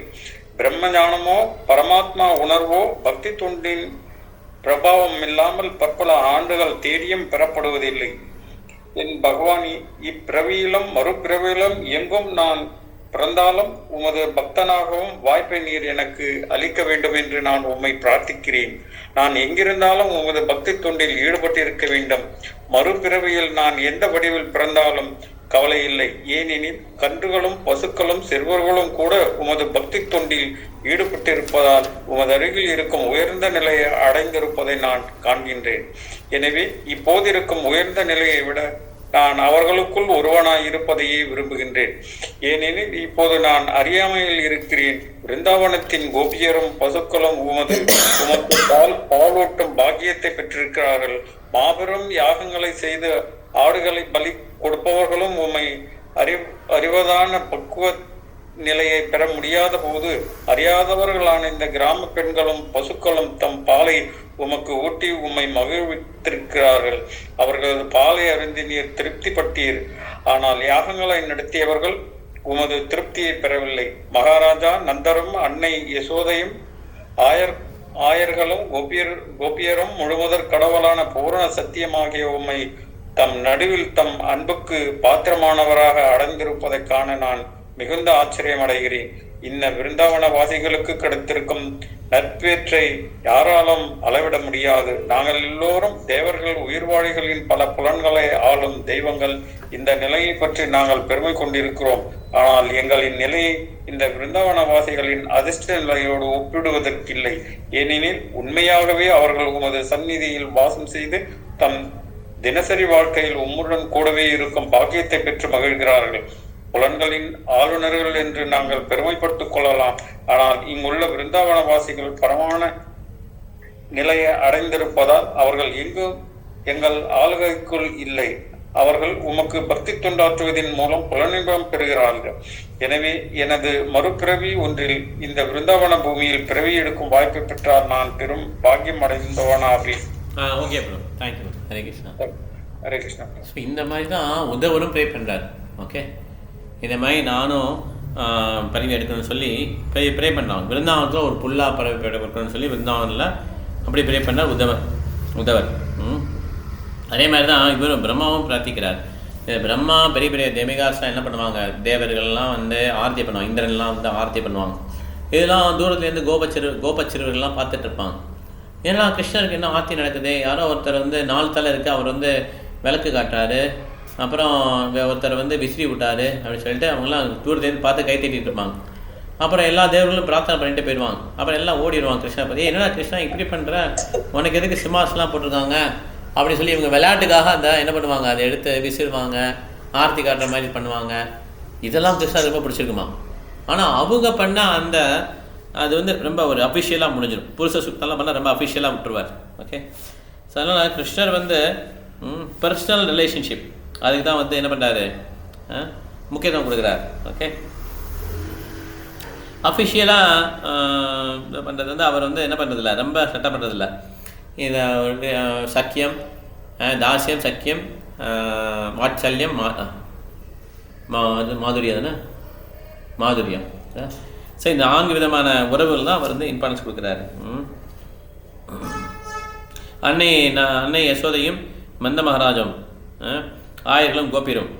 பிரம்ம ஞானமோ பரமாத்மா உணர்வோ பக்தி தொண்டின் பிரபாவம் இல்லாமல் பற்பல ஆண்டுகள் தேடியும் பெறப்படுவதில்லை. என் பகவானி, இப்பிறவியிலும் மறுபிறவியிலும் எங்கும் நான் பிறந்தாலும் உமது பக்தனாகவும் வாய்ப்பை நீர் எனக்கு அளிக்க வேண்டும் என்று நான் உம்மை பிரார்த்திக்கிறேன். நான் எங்கிருந்தாலும் உமது பக்தி தொண்டில் ஈடுபட்டிருக்க வேண்டும். மறுபிறவியில் நான் எந்த வடிவில் பிறந்தாலும் கவலை இல்லை. ஏனெனில் கன்றுகளும் பசுக்களும் சிறுவர்களும் கூட உமது பக்தி தொண்டில் ஈடுபட்டிருப்பதால் உமது அருகில் இருக்கும் உயர்ந்த நிலையை அடைந்திருப்பதை நான் காண்கின்றேன். எனவே இப்போது இருக்கும் உயர்ந்த நிலையை விட நான் அவர்களுக்குள் ஒருவனாய் இருப்பதையே விரும்புகின்றேன். ஏனெனில் இப்போது நான் அறியாமையில் இருக்கிறேன். பிருந்தாவனத்தின் கோபியரும் பசுக்களும் உமக்கு பாலூட்டும் பாக்கியத்தை பெற்றிருக்கிறார்கள். மாபெரும் யாகங்களை செய்து ஆடுகளை பலி கொடுப்பவர்களும் உம்மை அறிவதான பக்குவ நிலையை பெற முடியாத போது அறியாதவர்களான இந்த கிராம பெண்களும் பசுக்களும் தம் பாலை உமக்கு ஊட்டி உம்மை மகிழ்வித்திருக்கிறார்கள். அவர்களது பாலை அருந்தி நீர் திருப்தி பட்டீர். ஆனால் யாகங்களை நடத்தியவர்கள் உமது திருப்தியை பெறவில்லை. மகாராஜா நந்தரும் அன்னை யசோதையும் ஆயர்களும் கோபியரும் முழுமுதற் கடவுளான பூரண சத்தியமாகிய உம்மை தம் நடுவில் தம் அன்புக்கு பாத்திரமானவராக அடைந்திருப்பதை காண நான் மிகுந்த ஆச்சரியம் அடைகிறேன். இன்ன விருந்தாவன வாசிகளுக்கு கிடைத்திருக்கும் நற்பேற்றை யாராலும் அளவிட முடியாது. நாங்கள் எல்லோரும் தேவர்கள், உயிர்வாழிகளின் பல புலன்களை ஆளும் தெய்வங்கள். இந்த நிலையை பற்றி நாங்கள் பெருமை கொண்டிருக்கிறோம். ஆனால் எங்களின் நிலையை இந்த விருந்தாவனவாசிகளின் அதிர்ஷ்ட நிலையோடு ஒப்பிடுவதற்கில்லை. ஏனெனில் உண்மையாகவே அவர்கள் உமது சந்நிதியில் வாசம் செய்து தம் தினசரி வாழ்க்கையில் உம்முடன் கூடவே இருக்கும் பாக்கியத்தை பெற்று மகிழ்கிறார்கள். புலன்களின் ஆளுநர்கள் என்று நாங்கள் பெருமைப்பட்டுக் கொள்ளலாம். ஆனால் இங்குள்ள விருந்தாவனவாசிகள் பரமான நிலையை அடைந்திருப்பதால் அவர்கள் எங்கும் எங்கள் ஆளுகைக்குள் இல்லை. அவர்கள் உமக்கு பக்தி தொண்டாற்றுவதன் மூலம் புலனின்பம் பெறுகிறார்கள். எனவே எனது மறுபிறவி ஒன்றில் இந்த விருந்தாவன பூமியில் பிறவி எடுக்கும் வாய்ப்பை பெற்றால் நான் பெரும் பாக்கியம் அடைந்தவனாவேன். Okay bro, thank you. Hare Krishna. Hare Krishna. So இந்த மாதிரி தான் உதவரும் ப்ரே பண்ணுறாரு. ஓகே, இந்த மாதிரி நானும் பறவை எடுக்கணும்னு சொல்லி ப்ரே பண்ணாங்க. விருந்தாவனத்தில் ஒரு புல்லா பறவை எடுக்கணும்னு சொல்லி விருந்தாவனில் அப்படி ப்ரே பண்ணார் உதவர். அதே மாதிரி தான் இவரும் பிரம்மாவும் பிரார்த்திக்கிறார். பிரம்மா பெரிய பெரிய தேமிகாஸ்லாம் என்ன பண்ணுவாங்க, தேவர்கள்லாம் வந்து ஆர்த்தி பண்ணுவாங்க, இந்திரன்லாம் வந்து ஆர்த்தி பண்ணுவாங்க. இதெல்லாம் தூரத்துலேருந்து கோபச்சிறுவர்கள்லாம் பார்த்துட்டு இருப்பாங்க. ஏன்னா கிருஷ்ணருக்கு என்ன ஆர்த்தி நடக்குது, யாரோ ஒருத்தர் வந்து 4 தலை இருக்குது, அவர் வந்து விளக்கு காட்டுறாரு, அப்புறம் ஒருத்தர் வந்து விசிறி விட்டாரு அப்படின்னு சொல்லிட்டு அவங்களாம் தூரத்துலேருந்து பார்த்து கை தட்டிட்டு இருப்பாங்க. அப்புறம் எல்லா தேவர்களும் பிரார்த்தனை பண்ணிட்டு போயிடுவாங்க. அப்புறம் எல்லாம் ஓடிடுவாங்க கிருஷ்ணா பற்றி. என்னடா கிருஷ்ணா இப்படி பண்ணுற, உனக்கு எதுக்கு சிம்மாசெலாம் போட்டிருக்காங்க அப்படின்னு சொல்லி இவங்க விளையாட்டுக்காக அந்த என்ன பண்ணுவாங்க, அதை எடுத்து விசிறுவாங்க, ஆர்த்தி காட்டுற மாதிரி பண்ணுவாங்க. இதெல்லாம் கிருஷ்ணா ரொம்ப பிடிச்சிருக்குமா. ஆனால் அவங்க பண்ண அந்த அது வந்து ரொம்ப ஒரு அஃபிஷியலாக முடிஞ்சிடும். புருஷ சுத்தம்லாம் பண்ணால் ரொம்ப அஃபிஷியலாக விட்டுருவார். ஓகே, ஸோ அதனால் கிருஷ்ணர் வந்து பர்சனல் ரிலேஷன்ஷிப் அதுக்கு தான் வந்து என்ன பண்ணுறாரு, முக்கியத்துவம் கொடுக்குறாரு. ஓகே, அஃபிஷியலாக இது பண்ணுறது வந்து அவர் வந்து என்ன பண்ணுறதில்ல, ரொம்ப சட்டம் பண்ணுறதில்ல. இதை வந்து சக்கியம், தாசியம், சக்கியம், வாத்சல்யம், அது மாதுரியம் தானே, மாதுரியம். ஸோ இந்த 4 விதமான உறவுகள் தான் அவர் வந்து இம்பார்ட்டன்ஸ் கொடுக்குறாரு. அன்னை யசோதையும் மந்த மகாராஜும் ஆயர்களும் கோபிரும்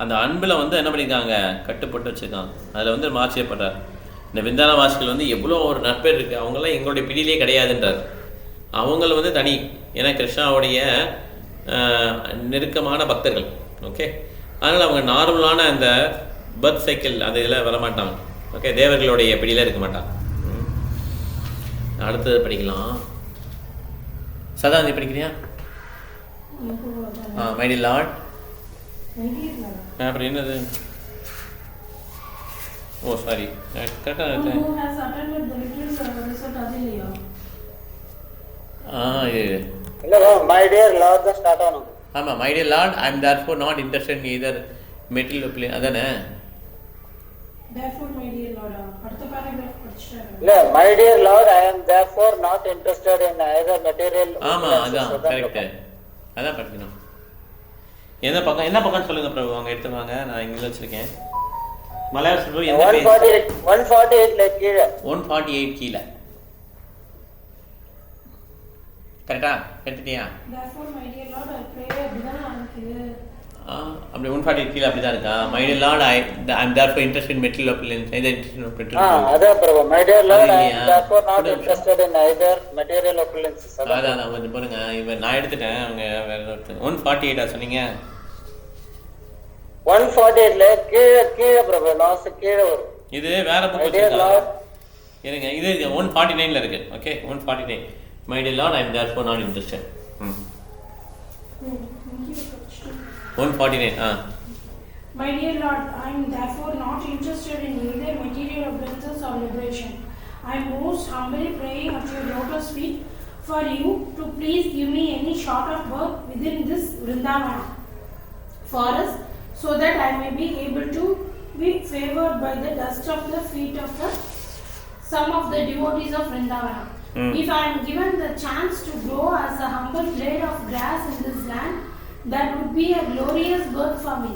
அந்த அன்பில் வந்து என்ன பண்ணியிருக்காங்க, கட்டுப்பட்டு வச்சுருக்காங்க. அதில் வந்து ஆச்சரியப்படுறார். இந்த விந்தான வாசிகள் வந்து எவ்வளோ ஒரு நட்பேர் இருக்குது, அவங்களாம் எங்களுடைய பிடியிலே கிடையாதுன்றார். அவங்கள வந்து தனி, ஏன்னா கிருஷ்ணாவுடைய நெருக்கமான பக்தர்கள். ஓகே, அதனால் அவங்க நார்மலான அந்த பர்த் சைக்கிள் அந்த இதில் வரமாட்டாங்க. ஓகே, தேவர்களுடைய பிடியில் இருக்க மாட்டாங்க. அடுத்தது படிக்கலாம். சதா நீ படிக்கிறியா? My dear lord. அப்புறம் என்னது? ஓ சாரி, கரெக்டாக மை டியர் லார்ட் தான் ஸ்டார்ட் ஆகணும். ஆமாம், my dear Lord, I am therefore not interested in either material opinion, அதானே? இல்ல, my dear Lord, I am therefore not interested in either material. ஆமாம், அதான் கரெக்டு, அதான் படிக்கணும். என்ன பக்கம் சொல்லுங்க பிரபு, அவங்க எடுத்துவாங்க, நான் இங்கே வச்சிருக்கேன். மலையாள 148 கீழே, 148 கீழே. கரெக்டா எடுத்துட்டியா? அப்படி 148 கீழே அப்படிதான் இருக்கா? My dear Lord, I am therefore interested in material opinions, either interested in material. அதான் பிரபு, my dear Lord, I am therefore not interested in either material opinions. அதான் கொஞ்சம் பாருங்க, இவன் நான் எடுத்துட்டேன், அவங்க வேற ஒருத்தர். 148 சொன்னீங்க? 148ல கீழே பிரபு, லாஸ்ட் கீழே வரும். இது வேற புக் வச்சிருக்காங்க. இருங்க, இது 149ல இருக்கு. Okay, 149. My dear Lord, I am therefore not interested. 149. My dear Lord, I am therefore not interested in either material opulences or liberation. I am most humbly praying at your lotus feet for you to please give me any sort of birth within this Vrindavana forest, so that I may be able to be favored by the dust of the feet of some of the devotees of Vrindavana. If I am given the chance to grow as a humble blade of grass in this land, that would be a glorious birth for me.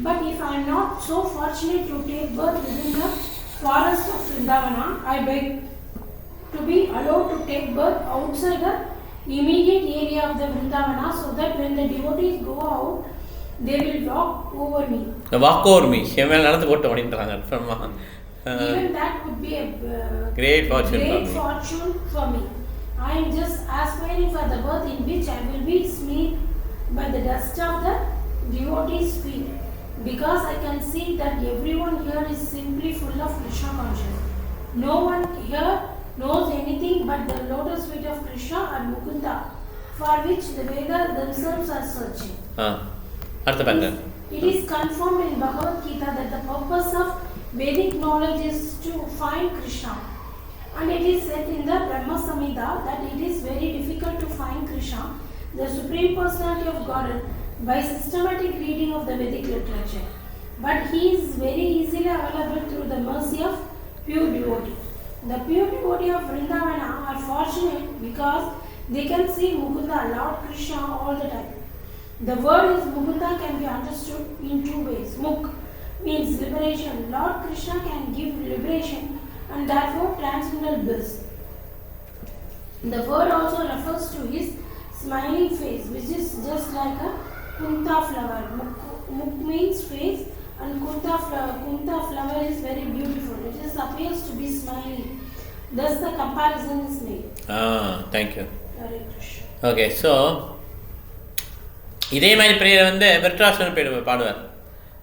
But if I am not so fortunate to take birth within the forest of Vrindavana, I beg to be allowed to take birth outside the immediate area of the Vrindavana, so that when the devotees go out, they will walk over me. Walk over me. Shemal நடந்து போட்டு ஓடிட்டாங்க. Even that would be a great fortune for me. I am just aspiring for the birth in which I will be smeared by the dust of the devotees' feet, because I can see that everyone here is simply full of Krishna consciousness. No one here knows anything but the lotus feet of Krishna and Mukunda, for which the Vedas themselves are searching. It is confirmed in Bhagavad Gita that the purpose of Vedic knowledge is to find Krishna, and it is said in the Brahma Samhita that it is very difficult to find Krishna, the Supreme Personality of Godhead, by systematic reading of the Vedic literature. But he is very easily available through the mercy of pure devotee. The pure devotee of Vrindavana are fortunate because they can see Mukunda, Lord Krishna, all the time. The word is Mukunda can be understood in 2 ways. Muk means liberation. Lord Krishna can give liberation and therefore transcendental bliss. The word also refers to his smiling face, which is just like a kunta flower. Muk means face, and kunta flower is very beautiful. It just appears to be smiling. Thus the comparison is made. Thank you. Hare Krishna. Okay, so இதே மாதிரி prayer வந்து விருத்ராஷ்டிரன் பாடுவார்.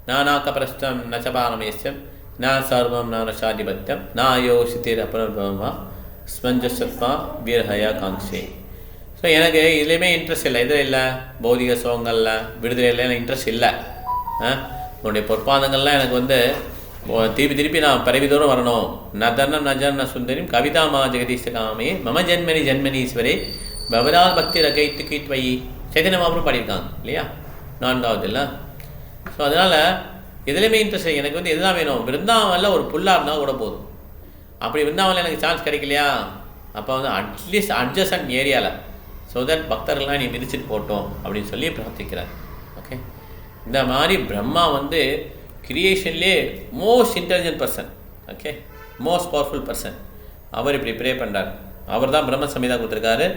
நானாக்கபரஸ்தம் நச்சபானமேஸ்யம் நா சர்வம் நானசாதிபத்தியம் நா யோசித்தேர் அப்புறமா ஸ்மஞ்சசத்மா வீரஹயா காங்ஷே. So எனக்கு இதுலேயுமே இன்ட்ரெஸ்ட் இல்லை, இதில் இல்லை பௌதிக சுகங்களில் விடுதலையில் எனக்கு இன்ட்ரெஸ்ட் இல்லை. உன்னுடைய பொற்பாதங்கள்லாம் எனக்கு வந்து திருப்பி நான் பரவிதோறும் வரணும். நதர்ணம் நஜர்ண சுந்தரியும் கவிதா மா ஜெகதீஷகாமே மம ஜென்மனி ஜென்மனீஸ்வரே பவதால் பக்தி ரகைத்து கீட்வயி சைதன்ய மாபுரம் பாடியிருக்காங்க இல்லையா, 4வது இல்லை. ஸோ அதனால் எதுலேயுமே இன்ட்ரெஸ்ட் எனக்கு வந்து எதுதான் வேணும், விருந்தாவனில் ஒரு புல்லாக இருந்தால் கூட போதும். அப்படி விருந்தாவனில் எனக்கு சான்ஸ் கிடைக்கலையா, அப்போ வந்து அட்லீஸ்ட் அட்ஜசன்ட் ஏரியாவில் ஸோ தட் பக்தர்கள்லாம் நீ மிதிச்சுட்டு போட்டோம் அப்படின்னு சொல்லி பிரார்த்திக்கிறார். ஓகே, இந்த மாதிரி பிரம்மா வந்து கிரியேஷன்லேயே most intelligent person, okay, most powerful person. அவர் இப்படி ப்ரே பண்ணுறார். அவர் தான் பிரம்ம சமீதா கொடுத்துருக்காரு.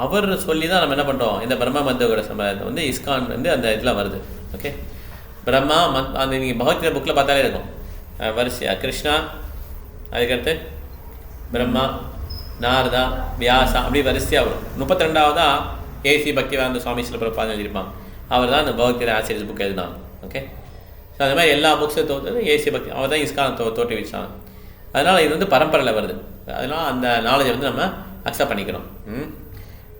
அவர் சொல்லி தான் நம்ம என்ன பண்ணுறோம், இந்த பிரம்ம மந்தோட சமயத்தை வந்து இஸ்கான் வந்து அந்த இதில் வருது. ஓகே, பிரம்மா அந்த நீங்கள் பகவத்கீதை புக்கில் பார்த்தாலே இருக்கும் வரிசையா. கிருஷ்ணா, அதுக்கடுத்து பிரம்மா, நாரதா, வியாசா, அப்படி வரிசையாக வரும். 32வதா ஏசி பக்திவேதாந்த சுவாமி சில பிரபாதம் எழுதியிருப்பான். அவர் தான் அந்த பகவத்கீதை ஆசிரியர் புக் எழுதினான். ஓகே, ஸோ அந்த மாதிரி எல்லா புக்ஸும் தோற்றது ஏசி பக்தி, அவர் தான் இஸ்கான் தோற்றி வச்சான். அதனால் இது வந்து பரம்பரையில் வருது. அதனால் அந்த நாலேஜை வந்து நம்ம அக்செப்ட் பண்ணிக்கிறோம்.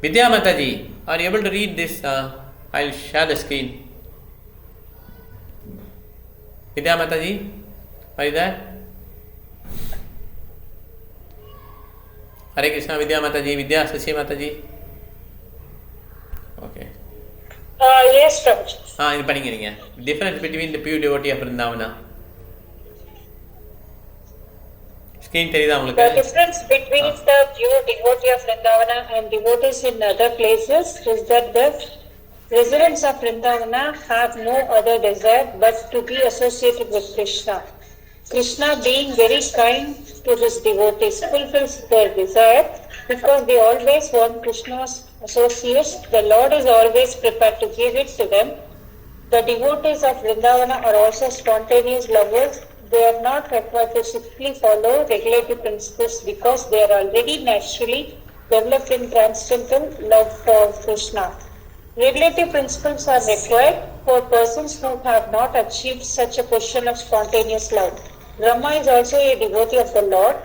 Vidya Mataji, are you able to read this? I'll share the screen. Vidya Mataji, are you there? Hare Krishna, Vidya Mataji, Vidya Sashi Mataji. Okay. Yes, Prabhuji. இது பண்ணிக்கிறீங்க. Difference between the pure devotee of Vrindavana. Screen தெரியுதா உங்களுக்கு? The difference between the pure devotee of Vrindavana and devotees in other places is that the residents of Vrindavana have no other desire but to be associated with Krishna. Krishna, being very kind to his devotees, fulfills their desire because they always want Krishna's associates. The Lord is always prepared to give it to them. The devotees of Vrindavana are also spontaneous lovers. They are not required to strictly follow regulative principles because they are already naturally developed in transcendental love for Krishna. Regulative principles are required for persons who have not achieved such a position of spontaneous love. Brahma is also a devotee of the Lord,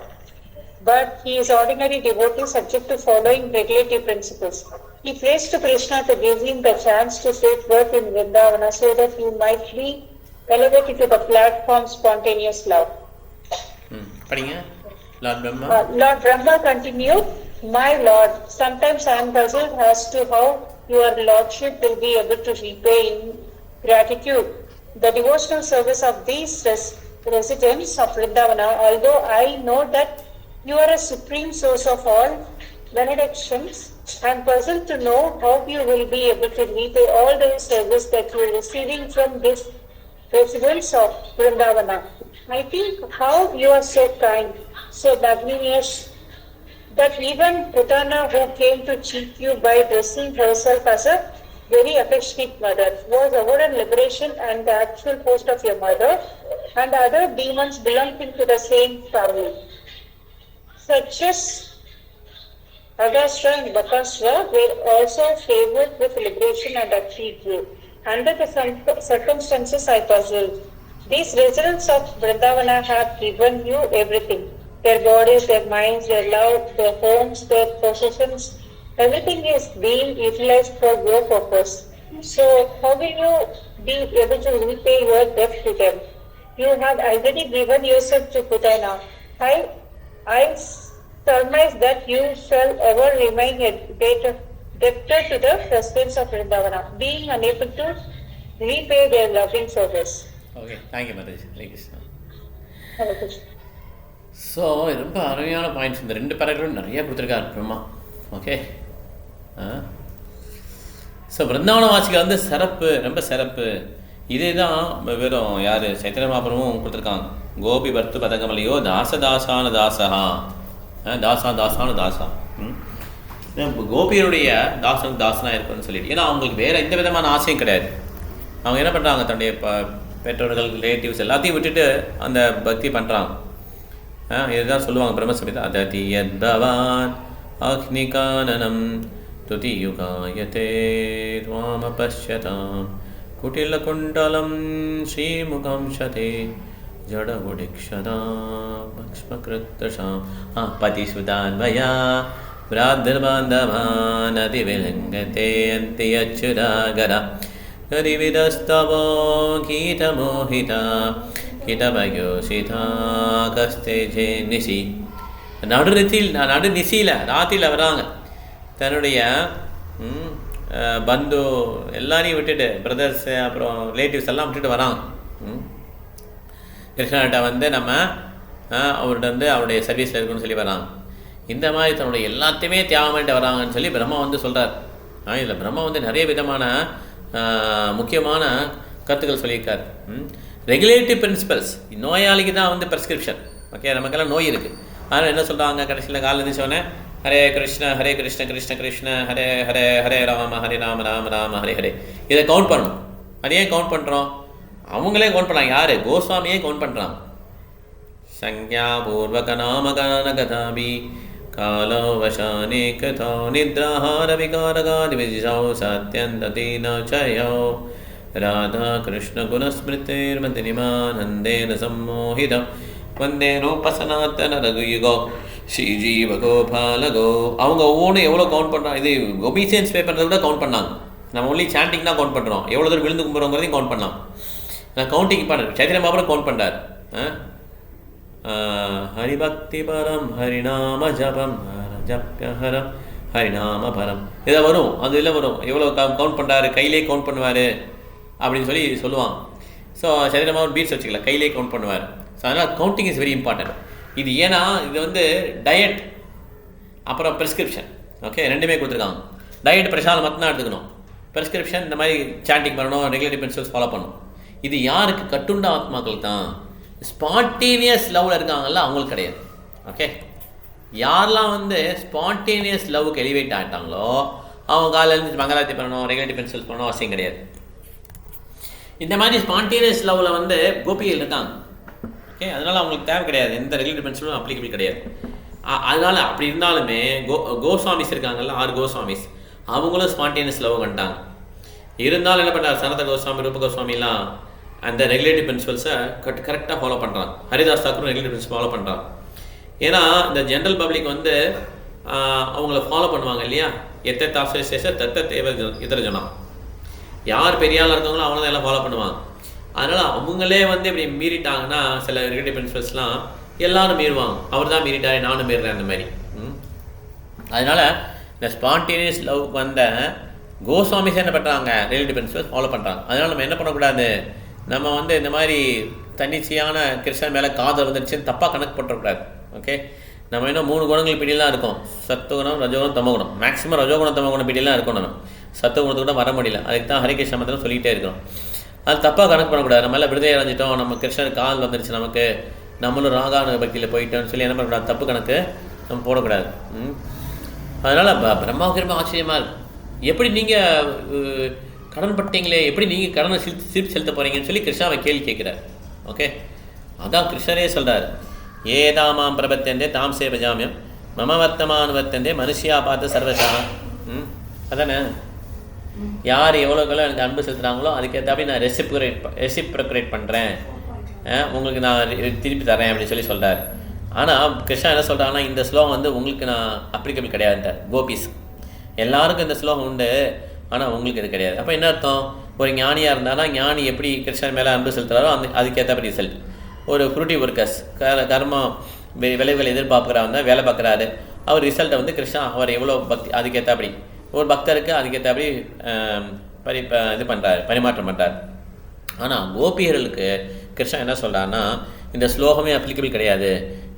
but he is ordinary devotee subject to following regulative principles. He prays to Krishna to give him the chance to take birth in Vrindavana so that he might be elevated to the platform spontaneous love. படிங்க. Lord Brahma. Lord Brahma continued, my Lord, sometimes I am puzzled as to how your Lordship will be able to repay in gratitude the devotional service of these residents of Vrindavana, although I know that you are a supreme source of all benedictions. I am puzzled to know how you will be able to repay all the service that you are receiving from this residents of Vrindavana. I think how you are so kind, so magnanimous, that even Putana, who came to cheat you by dressing herself as a very affectionate mother, was awarded liberation and the actual post of your mother, and other demons belonging to the same family, such as Agastra and Bakasra, were also favored with liberation and achieved you. Under the circumstances I puzzled. These residents of Vrindavana have given you everything. Their bodies, their minds, their love, their homes, their possessions. Everything is being utilized for your purpose. So how will you be able to repay your debt to them? You have already given yourself to Putana. I surmise that you shall ever remain a debtor to the residents of Vrindavana, being unable to repay their loving service. Okay, thank you மாதாஜி. Hare Krishna. Hare Krishna. So ரொம்ப அருமையான points. இந்த 2 paragraph நிறைய கொடுத்துருக்காரு Brahma. Okay, so Brindavan வாசிகள் வந்து சிறப்பு, ரொம்ப சிறப்பு. இதே தான் வெறும் யார் சைத்தன்ய மகாபிரபுவும் கொடுத்துருக்காங்க. கோபி பர்த்து பதகமலையோ தாசதாசான தாசகா, தாசான தாசா. கோபியருடைய தாசனாக இருக்கணும்னு சொல்லிட்டு, ஏன்னா அவங்களுக்கு வேறு எந்த விதமான ஆசையும் கிடையாது. அவங்க என்ன பண்ணுறாங்க, தன்னுடைய பெற்றோர்கள், ரிலேட்டிவ்ஸ் எல்லாத்தையும் விட்டுட்டு அந்த பக்தி பண்ணுறாங்க. இதுதான் சொல்லுவாங்க பிரம்மசமிதா, அததி யத் பவான் அக்னிகானனம் துதியுகாயதே துவாம பஷ்யதாம் குட்டிலகுண்டலம் ஸ்ரீமுகம் ஷதே ஜடவுடிக்ஷதாம் லக்ஷ்மக்ருத்தஷாம் பதிசுதான்வயா பிராத்திர்பாந்தவான் அதிவிலங்கதே அந்தி அச்சுராகரா ஹரிவிதஸ்தவோ கீதமோஹிதா கிடபயோசிதா கஸ்தே ஜே நிசி. நடுநிசியில் ராத்திரியில் வராங்க. தன்னுடைய பந்து எல்லாரையும் விட்டுட்டு, பிரதர்ஸு அப்புறம் ரிலேட்டிவ்ஸ் எல்லாம் விட்டுட்டு வராங்க. கிருஷ்ணர்கிட்ட வந்து நம்ம அவர்கிட்ட வந்து அவருடைய சர்வீஸில் இருக்குன்னு சொல்லி வராங்க. இந்த மாதிரி தன்னுடைய எல்லாத்தையுமே தியாகம் பண்ணிட்டு வராங்கன்னு சொல்லி பிரம்மா வந்து சொல்கிறார். இதில் பிரம்மா வந்து நிறைய விதமான முக்கியமான கருத்துக்கள் சொல்லியிருக்கார். ரெகுலேட்டிவ் பிரின்சிபல்ஸ், நோயாளிக்கு தான் வந்து ப்ரெஸ்கிரிப்ஷன். ஓகே, நமக்கெல்லாம் நோய் இருக்குது. அதனால் என்ன சொல்கிறாங்க, கடைசியில் காலையில் சொன்னேன், ஹரே கிருஷ்ண ஹரே கிருஷ்ண கிருஷ்ண கிருஷ்ண ஹரே ஹரே ஹரே ராம ஹரே ராம ராம ராம ஹரே ஹரே. இதை கவுண்ட் பண்ணணும். அது ஏன் கவுண்ட் பண்ணுறோம்? அவங்களே கவுண்ட் பண்ணுறாங்க. யார்? கோஸ்வாமியே கவுண்ட் பண்ணுறாங்க. சங்யா பூர்வக நாமகான கதாபி காலோ வசானே கதோ நித்ராஹார விகாரகாதி விஜிஷோ சத்யந்ததீன சயோ ராதா கிருஷ்ண குணஸ்மிருதிர்மதினிமானந்தேன சம்மோஹிதம் வந்தே ரூப சனாத்தன ரகுயுகோ ஸ்ரீஜீவ கோபாலகோ. அவங்க ஒவ்வொன்றும் எவ்வளோ கவுண்ட் பண்ணுறாங்க. இது ஒபீசியன்ஸ் பே பண்ணுறத விட கவுண்ட் பண்ணாங்க. நம்ம ஒன்லி சாண்டிங் தான் கவுண்ட் பண்ணுறோம். எவ்வளோ தூரம் விழுந்து கும்பிட்றோங்கிறதையும் கவுண்ட் பண்ணலாம். நான் கவுண்டிங் பண்ணுறேன். சைத்தன்ய மகாபிரபு கவுண்ட் பண்ணுறார். ஹரிபக்தி பரம் ஹரிநாம ஜபம் ஜப்யஹரம் ஹரிநாம பரம். இதை வரும், அது இல்லை வரும். எவ்வளோ கவுண்ட் பண்ணுறாரு, கையிலே கவுண்ட் பண்ணுவார் அப்படின்னு சொல்லி சொல்லுவாங்க. ஸோ சைத்தன்ய மகாபிரபு பீட்ஸ் வச்சுக்கல, கையிலே கவுண்ட் பண்ணுவார். ஸோ அதனால் கவுண்டிங் இஸ் வெரி இம்பார்ட்டன்ட். இது ஏன்னா இது வந்து டயட் அப்புறம் ப்ரெஸ்கிரிப்ஷன். ஓகே, ரெண்டுமே கொடுத்துருக்காங்க. டயட் பிரசாதம் மட்டும் தான் எடுத்துக்கணும். ப்ரெஸ்கிரிப்ஷன் இந்த மாதிரி சாண்டிங் பண்ணணும், ரெகுலேட்டிவ் பிரின்சிபல்ஸ் ஃபாலோ பண்ணணும். இது யாருக்கு? கட்டுண்ட ஆத்மாக்கள் தான். ஸ்பான்டேனியஸ் லவ்வில் இருக்காங்கல்ல, அவங்களுக்கு கிடையாது. ஓகே, யாரெல்லாம் வந்து ஸ்பான்டேனியஸ் லவ்வுக்கு எலிவேட் ஆகிட்டாங்களோ அவங்க காலையிலேருந்து மங்களாத்தி பண்ணணும், ரெகுலேட்டிவ் பிரின்சிபல்ஸ் பண்ணணும் அவசியம் கிடையாது. இந்த மாதிரி ஸ்பான்டேனியஸ் லவ்வில் வந்து கோபிகள் இருக்காங்க. ஓகே, அதனால் அவங்களுக்கு தேவை கிடையாது, எந்த ரெகுலேட்டிவ் பிரின்சிபலும் அப்ளிகபிள் கிடையாது. அதனால் அப்படி இருந்தாலுமே கோஸ்வாமிஸ் இருக்காங்கல்ல, 6 கோஸ்வாமிஸ், அவங்களும் ஸ்பான்டேனியஸ் லவ் வந்துட்டாங்க. இருந்தாலும் என்ன பண்ணுறாரு, சனத கோஸ்வாமி, ரூப கோஸ்வாமிலாம் அந்த ரெகுலேட்டிவ் பிரின்சிபல்ஸை கரெக்டாக ஃபாலோ பண்ணுறாங்க. ஹரிதாஸ் தாக்கூரும் ரெகுலேட்டிவ் பிரின்சிபல் ஃபாலோ பண்ணுறாங்க. ஏன்னா இந்த ஜென்ரல் பப்ளிக் வந்து அவங்கள ஃபாலோ பண்ணுவாங்க இல்லையா. எத்தத்தாசேஷ தத்த தேவ இதர ஜனம், யார் பெரிய ஆளாக இருக்காங்களோ அவங்க தான் எல்லாம் ஃபாலோ பண்ணுவாங்க. அதனால் அவங்களே வந்து இப்படி மீறிட்டாங்கன்னா சில ரெகுலேட்டிவ் பிரின்சிபல்ஸ்லாம் எல்லாரும் மீறுவாங்க. அவர் தான் மீறிட்டாரு, நானும் மீறுறேன் அந்த மாதிரி. அதனால் இந்த ஸ்பான்டேனியஸ் லவ் வந்த கோஸ்வாமிஸ் என்ன பண்ணுறாங்க, ரெகுலேட்டிவ் பிரின்சிபல்ஸ் ஃபாலோ பண்ணுறாங்க. அதனால் நம்ம என்ன பண்ணக்கூடாது, நம்ம வந்து இந்த மாதிரி தன்னிச்சையான கிருஷ்ணன் மேலே காதல் வந்துடுச்சுன்னு தப்பாக கணக்கு போட்டக்கூடாது. ஓகே, நம்ம இன்னும் 3 குணங்கள் பிடிலாம் இருக்கும். சத்துகுணம், ரஜோகுணம், தமோகுணம். மேக்ஸிமம் ரஜோகுணம் தமோகுணம் பிடிலாம் இருக்கும். நம்ம சத்துகுணத்துக்கு கூட வர முடியல. அதுக்கு தான் ஹரிகிருஷ்ண மந்திரம் சொல்லிகிட்டே இருக்கிறோம். அது தப்பாக கணக்கு பண்ணக்கூடாது. நம்ம எல்லாம் விருதை அடைஞ்சிட்டோம், நம்ம கிருஷ்ணர் காதல் வந்துடுச்சு நமக்கு, நம்மளும் ராகான பக்தியில் போயிட்டோம்னு சொல்லி என்ன பண்ணக்கூடாது, தப்பு கணக்கு நம்ம போடக்கூடாது. அதனால் பிரம்மாவுக்கு ரொம்ப ஆச்சரியமாக இருக்கும். எப்படி நீங்கள் கடன் பட்டீங்களே, எப்படி நீங்கள் கடனை திருப்பி செலுத்த போகிறீங்கன்னு சொல்லி கிருஷ்ணாவை கேள்வி கேட்குறார். ஓகே, அதான் கிருஷ்ணரே சொல்கிறார், ஏதாமாம் பிரபத்தந்தே தாம் சே பஜாமியம் மம வர்த்தமானுவர்த்தந்தே மனுஷியா பார்த்து சர்வசா. அதானே, யார் எவ்வளோக்கெல்லாம் எனக்கு அன்பு செலுத்துகிறாங்களோ அதுக்கேற்றாப்படி நான் ரெசிப்ரோக்ரேட் பண்ணுறேன், உங்களுக்கு நான் திருப்பி தரேன் அப்படின்னு சொல்லி சொல்கிறார். ஆனால் கிருஷ்ணா என்ன சொல்கிறாங்கன்னா, இந்த ஸ்லோகம் வந்து உங்களுக்கு நான் அப்ளிகபிள் கிடையாதுன்ட்டார். கோபிஸ் எல்லாருக்கும் இந்த ஸ்லோகம் உண்டு, ஆனால் உங்களுக்கு இது கிடையாது. அப்போ என்ன அர்த்தம், ஒரு ஞானியாக இருந்தாலும் ஞானி எப்படி கிருஷ்ணன் மேலே அன்பு செலுத்துகிறாரோ அதுக்கேற்றப்படி ரிசல்ட். ஒரு ஃப்ரூட்டி ஒர்க்கர்ஸ் கர்மம் விளைவுகள் எதிர்பார்க்குறாங்க, வேலை பார்க்குறாரு, அவர் ரிசல்ட்டை வந்து கிருஷ்ணா அவர் எவ்வளோ பக்தி அதுக்கேற்றபடி, ஒரு பக்தருக்கு அதுக்கேற்றபடி இது பண்ணுறாரு, பரிமாற்றம் பண்ணுறாரு. ஆனால் கோபியர்களுக்கு கிருஷ்ணா என்ன சொல்கிறாருன்னா, இந்த ஸ்லோகமே அப்ளிகபிள் கிடையாது,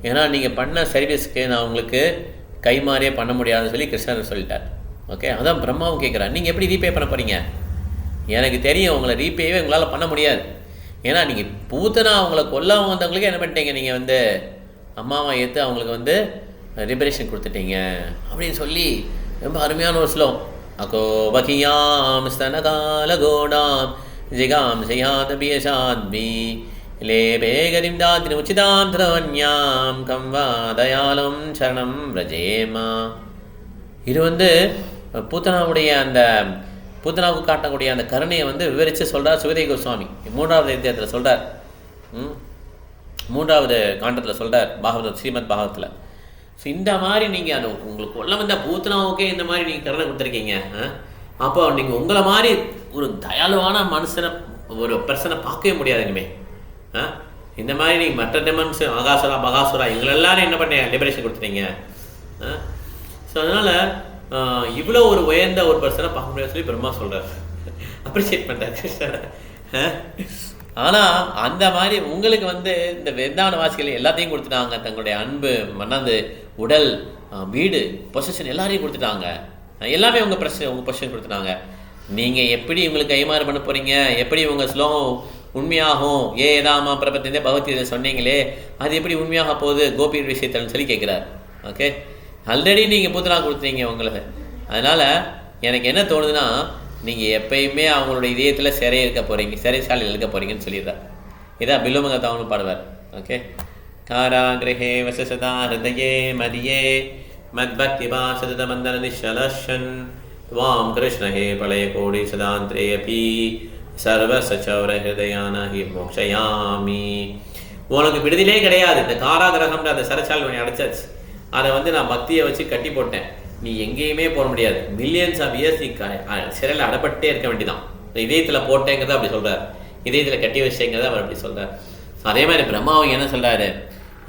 ஏன்னா நீங்கள் பண்ண சர்வீஸ்க்கு நான் உங்களுக்கு கைமாறியே பண்ண முடியாதுன்னு சொல்லி கிருஷ்ணர் சொல்லிட்டார். ஓகே, அதான் பிரம்மாவும் கேட்குறாரு, நீங்கள் எப்படி ரீபே பண்ண போகிறீங்க? எனக்கு தெரியும் உங்களை ரீபேவே உங்களால் பண்ண முடியாது. ஏன்னா நீங்கள் பூத்தனா அவங்கள கொல்லாமல் வந்தவங்களுக்கு என்ன பண்ணிட்டீங்க, நீங்கள் வந்து அம்மாவை ஏற்று அவங்களுக்கு வந்து ரிபரேஷன் கொடுத்துட்டீங்க அப்படின்னு சொல்லி ரொம்ப அருமையான ஒரு ஸ்லோகம். அகோ பகியாம் ஸ்தனகால கோடாம் ஜிகாம் செய்யாத பியசாத்மி லேபே கரிம் தாத்ரி உச்சிதாம் திரவன்யாம் கம்வா தயாலம் சரணம் ரஜேமா. இது வந்து பூத்தனாவுடைய அந்த பூத்தனாவுக்கு காட்டக்கூடிய அந்த கருணையை வந்து விவரித்து சொல்கிறார் சுகதேவ கோஸ்வாமி. 3வது அத்தியாயத்தில் சொல்கிறார், 3வது காண்டத்தில் சொல்கிறார் பாகவதம், ஸ்ரீமத் பாகவத்தில். ஸோ இந்த மாதிரி நீங்கள் அது உங்களுக்கு கொல்ல வந்த பூத்தனாவுக்கே இந்த மாதிரி நீங்கள் கருணை கொடுத்துருக்கீங்க. அப்போ நீங்கள் உங்களை மாதிரி ஒரு தயாளுவான மனுஷனை, ஒரு பர்சனை பார்க்கவே முடியாது இனிமேல். இந்த மாதிரி நீங்கள் மற்ற டெமன்ஸ் அகாசுரா பகாசுரா இவங்களெல்லாரும் என்ன பண்ண லிபரேஷன் கொடுத்துட்டீங்க. ஸோ அதனால் இவ்வளோ ஒரு உயர்ந்த ஒரு பர்சனை பார்க்க முடியாது சொல்லி பிரம்மா சொல்கிறார். அப்ரிஷியேட் பண்ணுறாரு கிருஷ்ணரை. ஆனால் அந்த மாதிரி உங்களுக்கு வந்து இந்த வேதான வாசிகள் எல்லாத்தையும் கொடுத்துட்டாங்க. தங்களுடைய அன்பு, மனது, உடல், வீடு, பொசிஷன் எல்லாரையும் கொடுத்துட்டாங்க. எல்லாமே உங்கள் பொசிஷன் கொடுத்துட்டாங்க. நீங்கள் எப்படி உங்களுக்கு கைமாறு பண்ண போகிறீங்க, எப்படி உங்கள் ஸ்லோகம் உண்மையாகும், ஏதாமா பிரபத்திலே பகவத்கீதை சொன்னீங்களே அது எப்படி உண்மையாக போகுது கோபியின் விஷயத்தல்னு சொல்லி கேட்குறாரு. ஓகே, ஆல்ரெடி நீங்கள் புத்தனா கொடுத்தீங்க உங்களுக்கு. அதனால் எனக்கு என்ன தோணுதுன்னா, நீங்கள் எப்பயுமே அவங்களோட இதயத்தில் சிறைசாலையில் இருக்க போகிறீங்கன்னு சொல்லிடுறார். இதான் பில்லுமங்கத்தாவனு பாடுவார். ஓகே, காராகிரஹே வசசதா ஹிருதயே மதியே மத்பக்தி பாசத மந்தன நிஷலஷன் துவாம் கிருஷ்ணஹே பழைய கோடி சதாந்திரேயபி சர்வசௌர ஹிருதயான ஹி மோக்ஷயாமி. உனக்கு விடுதலே கிடையாது. இந்த காராகிரகம்ன்ற அந்த சிறைச்சாலை உன்னை அடைச்சாச்சு. அதை வந்து நான் பக்தியை வச்சு கட்டி போட்டேன். நீ எங்கேயுமே போக முடியாது. மில்லியன்ஸ் ஆஃப் இயர்ஸ் நீ சிறையில் அடப்பட்டே இருக்க வேண்டியதான். இதயத்தில் போட்டேங்கிறத அப்படி சொல்கிறார், இதயத்தில் கட்டி வச்சேங்கிறத அவர் அப்படி சொல்கிறார். அதே மாதிரி பிரம்மாவும் என்ன சொல்கிறாரு,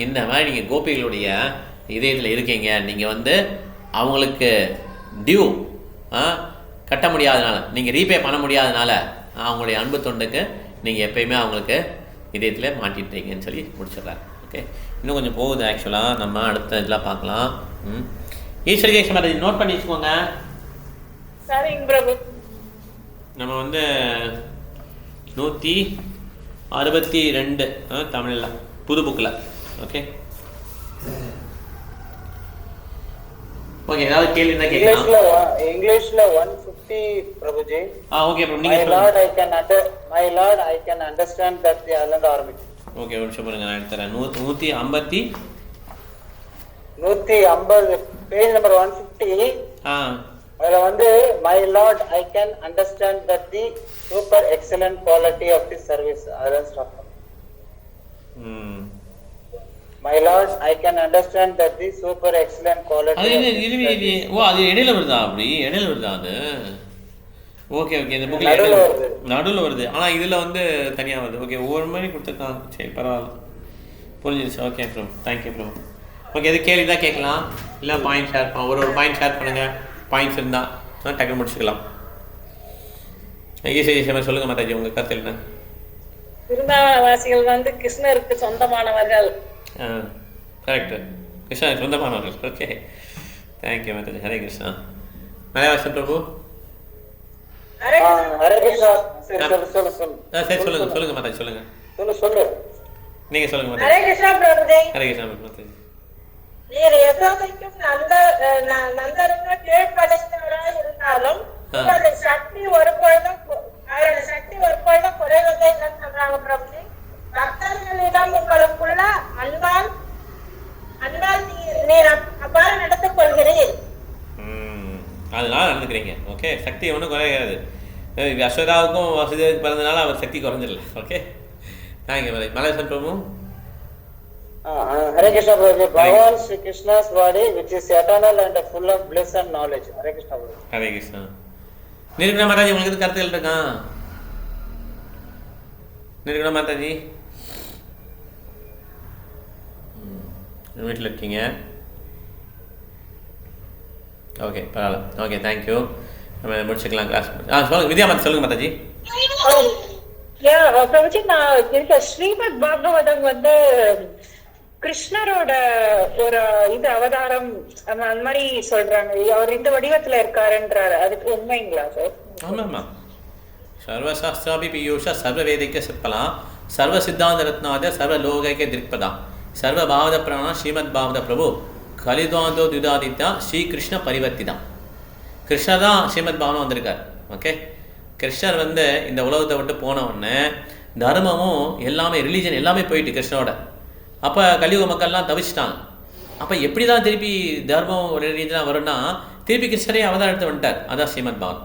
இந்த மாதிரி நீங்கள் கோபிகளுடைய இதயத்தில் இருக்கீங்க, நீங்கள் வந்து அவங்களுக்கு டியூ கட்ட முடியாதனால, நீங்கள் ரீபே பண்ண முடியாதனால அவங்களுடைய அன்பு தொண்டுக்கு நீங்கள் எப்பயுமே அவங்களுக்கு இதயத்தில் மாட்டிட்டீங்கன்னு சொல்லி முடிச்சிடுறாரு. ஓகே, இன்னும் கொஞ்சம் போகுது ஆக்சுவலாக. நம்ம அடுத்த இதெல்லாம் பார்க்கலாம். ஈஸ்வரி ஜெயசமாரி நோட் பண்ணி வச்சுக்கோங்க. சரிங்க பிரபு. நம்ம வந்து 162 தமிழில் புது புக்கில். ஓகே ஓகே, ஏதாவது கேள்வி இருந்தால் கேட்கலாம். இங்கிலீஷ்ல 150 பிரபுஜி. ஓகே ப்ரோ, நீங்கள் My Lord, I can understand that the island army. Okay, ஒரு நிமிஷம் பாருங்க, நான் எடுத்துறேன். 150 பேஜ் நம்பர் 150. அதுல வந்து My Lord, I can understand that the super excellent quality of the service. அதெல்லாம் stop. My Lord, I can understand that the super excellent quality. அது இடையில வருதா? அப்படி இடையில வருதா அது? ஓகே ஓகே, இந்த புக்கில் நடுவில் வருது. ஆனால் இதில் வந்து தனியாக வருது. ஓகே, ஒவ்வொரு மாதிரி கொடுத்துருக்கான். சரி, பரவாயில்ல, புரிஞ்சிருச்சு. Okay bro, thank you bro. Okay, எது கேள்வி தான் கேட்கலாம், இல்லை பாயிண்ட் ஷேர் பண்ண ஒரு பாயிண்ட் ஷேர் பண்ணுங்கள். பாயிண்ட்ஸ் இருந்தால் டக்குனு முடிச்சுக்கலாம். ஈஸியாக சொல்லுங்கள் மாதாஜி, உங்கள் கருத்து என்ன? விருந்தாவாசிகள் வந்து கிருஷ்ணருக்கு சொந்தமானவர்கள். கரெக்டு, கிருஷ்ணருக்கு சொந்தமானவர்கள். ஓகே, தேங்க்யூ மாதாஜி. ஹரே கிருஷ்ணா. மலையாளம் பிரபு. ஹரே கிருஷ்ணா. சரி, சொல்லுங்க மாதாஜி, சொல்லுங்க. நீங்க சொல்லுங்க மாதாஜி. ஹரே கிருஷ்ணா பிரபுஜி. ஹரே கிருஷ்ணா மாதாஜி. நீர் யசோதைக்கும் நந்தனுக்கும் கீழ்ப்படைந்தவராக இருந்தாலும் அவருடைய சக்தி ஒருபொழுதும் குறைவதை சொல்றாங்க பிரபுஜி. பக்தர்களிடம் உங்களுக்குள்ள அன்பால் நீர் அவ்வாறு நடத்திக் கொள்கிறீர். அதனால நடந்துக்கிறீங்க. ஓகே, சக்தி ஒன்றும் குறையாது. யசோதாவுக்கும் வசுதேவுக்கு பிறந்தனால அவர் சக்தி குறைஞ்சிடல. Okay, thank you மலேசன் Prabhu. Hare Krishna Prabhuji. Bhagavan Shri Krishna's body which is eternal and full of bliss and knowledge. Hare Krishna Prabhuji. Hare Krishna. Nirguna மாதாஜி, உங்களுக்கு எது கருத்துகள் இருக்கா? நிருகுண மாதாஜி வீட்டில் இருக்கீங்க. ஓகே, பரவாயில்ல. Okay, thank you. நம்ம முடிச்சுக்கலாம் கிளாஸ். சொல்லுங்க வித்யா மாதா, சொல்லுங்க மாதாஜி. பிரபுஜி, நான் இருக்க ஸ்ரீமத் பாகவதம் வந்து கிருஷ்ணரோட ஒரு இது அவதாரம் அந்த மாதிரி சொல்றாங்க. அவர் இந்த வடிவத்துல இருக்காருன்றாரு, அதுக்கு உண்மைங்களா சார்? ஆமாம்மா. சர்வசாஸ்திராபி பியூஷ சர்வவேதிக்க சிற்பலா சர்வ சித்தாந்த ரத்னாத சர்வ லோகைக்க திருப்பதா சர்வ பாவத பிராணா ஸ்ரீமத் பாவத பிரபு கலித்வாந்தோ துதாதித்யா ஸ்ரீகிருஷ்ண பரிவர்த்திதான். கிருஷ்ணர் தான் ஸ்ரீமத் பாவனம் வந்திருக்கார். ஓகே, கிருஷ்ணர் வந்து இந்த உலகத்தை விட்டு போன உடனே தர்மமும் எல்லாமே ரிலீஜன் எல்லாமே போயிட்டு கிருஷ்ணரோட. அப்போ கலியுக மக்கள்லாம் தவிச்சிட்டாங்க. அப்போ எப்படி தான் திருப்பி தர்மம் ஒரு ரீதியாக வரும்னா திருப்பி கிருஷ்ணரே அவதாரம் எடுத்து வந்துட்டார். அதான் ஸ்ரீமத் பாவம்.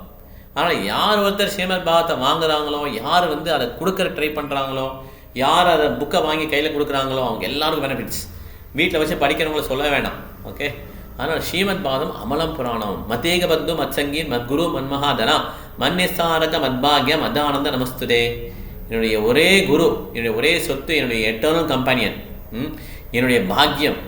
ஆனால் யார் ஒருத்தர் ஸ்ரீமத் பாவத்தை வாங்குறாங்களோ, யார் வந்து அதை கொடுக்குற ட்ரை பண்ணுறாங்களோ, யார் அதை புக்கை வாங்கி கையில் கொடுக்குறாங்களோ அவங்க எல்லாருக்கும் பெனிஃபிட்ஸ். வீட்டில் வச்சு படிக்கிறவங்கள சொல்ல வேண்டாம். ஓகே, அதனால் ஸ்ரீமத் பாதம் அமலம் புராணம் மத்தேக பத்து மத்சங்கீன் மத்குரு மன்மஹாதனா மன்னிஸ்தாரக மத்பாகியம் மத்தானந்த நமஸ்துதே. என்னுடைய ஒரே குரு, என்னுடைய ஒரே சொத்து, என்னுடைய எட்டர்னல் கம்பெனியன், என்னுடைய பாக்கியம்,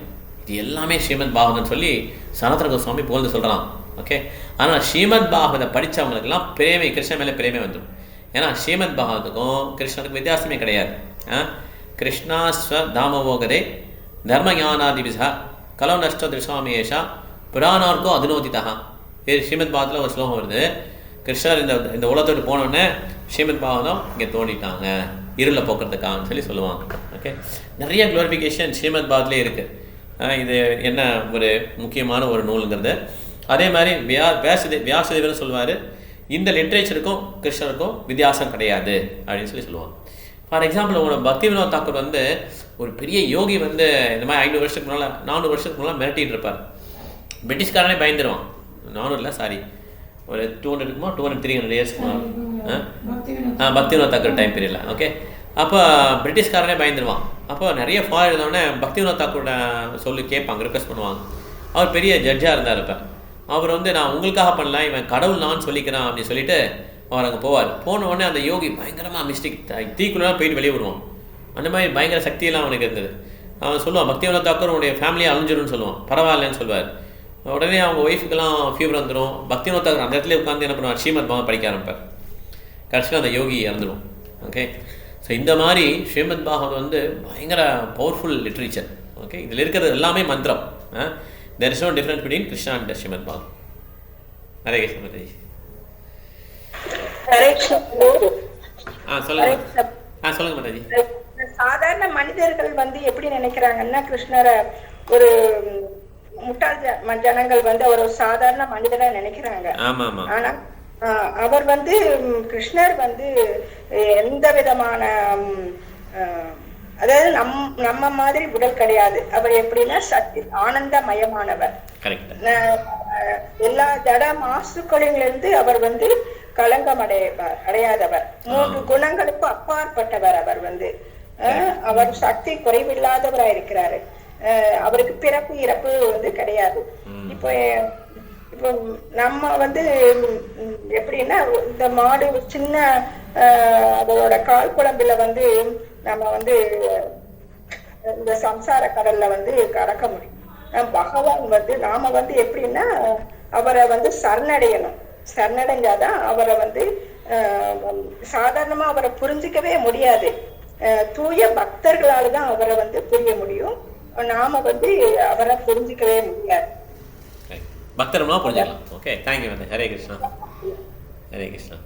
இது எல்லாமே ஸ்ரீமத் பாகவதம் சொல்லி சனாதன கோஸ்வாமி புகழ்ந்து சொல்கிறான். ஓகே, ஆனால் ஸ்ரீமத் பாகவதை படித்தவங்களுக்கெல்லாம் பிரேமை, கிருஷ்ணன் மேலே பிரேமை வந்துடும். ஏன்னா ஸ்ரீமத் பாகவத்துக்கும் கிருஷ்ணனுக்கும் வித்தியாசமே கிடையாது. கிருஷ்ணா ஸ்வ தாமவோகரே தர்ம ஞானாதிபிசா கலோ நஷ்ட திருஷாமேஷா புராணார்க்கோ அதுனோதிதா. இது ஸ்ரீமத் பாகவத்தில் ஒரு ஸ்லோகம் வருது. கிருஷ்ணர் இந்த உலகத்தோடு போனோடனே ஸ்ரீமத் பாகவதம் இங்கே தோண்டிட்டாங்க இருளை போக்குறதுக்கான்னு சொல்லுவாங்க. ஓகே, நிறைய குளோரிஃபிகேஷன் ஸ்ரீமத் பாகவத்திலே இருக்குது. இது என்ன ஒரு முக்கியமான ஒரு நூலுங்கிறது. அதே மாதிரி வியாசதேவர் சொல்லுவார், இந்த லிட்ரேச்சருக்கும் கிருஷ்ணருக்கும் வித்தியாசம் கிடையாது அப்படின்னு சொல்லுவாங்க. ஃபார் எக்ஸாம்பிள், உங்களோட பக்தி வினோத் தாக்கூர் ஒரு பெரிய யோகி இந்த மாதிரி 500 வருஷத்துக்கு முன்னால் 400 வருஷத்துக்கு முன்னால் மிரட்டிகிட்டு இருப்பார். பிரிட்டிஷ்காரனே பயந்துருவான். 400 சாரி, ஒரு 200 இருக்குமோ 200-300 இயர்ஸ்க்கு முன்னால் பக்தி வினோத் தாக்கூர் டைம் பீரியடில். ஓகே, அப்போ பிரிட்டிஷ்காரனே பயந்துருவான். அப்போ நிறைய ஃபார் எழுதவுடனே பக்தி வினோத் தாக்கூரோட சொல்லி கேட்பாங்க, ரிக்வெஸ்ட் பண்ணுவாங்க. அவர் பெரிய ஜட்ஜாக இருந்தார். இப்போ அவர் நான் உங்களுக்காக பண்ணலாம், இவன் கடவுள் நான் சொல்லிக்கிறான் அப்படின்னு சொல்லிட்டு அவர் அங்கே போவார். போன உடனே அந்த யோகி பயங்கரமாக மிஸ்டேக் தீக்குள்ளலாம் போயிட்டு வெளியே வருவான். அந்த மாதிரி பயங்கர சக்தியெல்லாம் அவனுக்கு இருந்தது. அவன் சொல்லுவான், பக்தி வினோத் தாக்கூர் உன்னுடைய ஃபேமிலியை அழிஞ்சிடும்னு சொல்லுவான். பரவாயில்லன்னு சொல்லுவார். உடனே அவங்க ஒய்ஃபுக்கெல்லாம் ஃபீவர் வந்துடும். பக்தி வினோத் தாக்கூர் அந்த இடத்துல உட்காந்து என்ன பண்ணுவார், ஸ்ரீமத் பாகவத் படிக்க ஆரம்பிப்பார். கடைசியில் அந்த யோகி இறந்துடும். ஓகே, ஸோ இந்த மாதிரி ஸ்ரீமத் பாகவத் பயங்கர பவர்ஃபுல் லிட்ரேச்சர். ஓகே, இதில் இருக்கிறது எல்லாமே மந்திரம். There is no difference between Krishna and Srimad Bhagavatam. Hare Krishna Mataji. சொல்லுங்க மாதாஜி. சாதாரண மனிதர்கள் எப்படி நினைக்கிறாங்கன்னா, கிருஷ்ணரை ஒரு முட்டாள் ஜனங்கள் ஒரு சாதாரண மனிதரா நினைக்கிறாங்க. ஆனா அவர் கிருஷ்ணர் எந்த விதமான அதாவது நம்ம மாதிரி உடல் கிடையாது. அவர் எப்படின்னா சக்தி ஆனந்தமயமானவர். எல்லா ஜட மாசுக்களிலிருந்து அவர் களங்கம் அடையாதவர். 3 குணங்களுக்கும் அப்பாற்பட்டவர். அவர் அவர் சக்தி குறைவில்லாதவரா இருக்கிறாரு. அவருக்கு பிறப்பு இறப்பு கிடையாது. இப்போ நம்ம எப்படின்னா, இந்த மாடு சின்ன அதோட கால் குழம்புல நம்ம இந்த சம்சார கடல்ல கடக்க முடியும். பகவான் நாம எப்படின்னா அவரை சரணடையணும். சரணடைஞ்சாதான் அவரை சாதாரணமா அவரை புரிஞ்சிக்கவே முடியாது. தூய பக்தர்களால தான் அவரை புரிய முடியும். நாம அவரை புரிஞ்சிக்கவே முடியாது. பக்தர்களா புரிஞ்சுக்கலாம். Okay, thank you. ஹரே கிருஷ்ணா. ஹரே கிருஷ்ணா.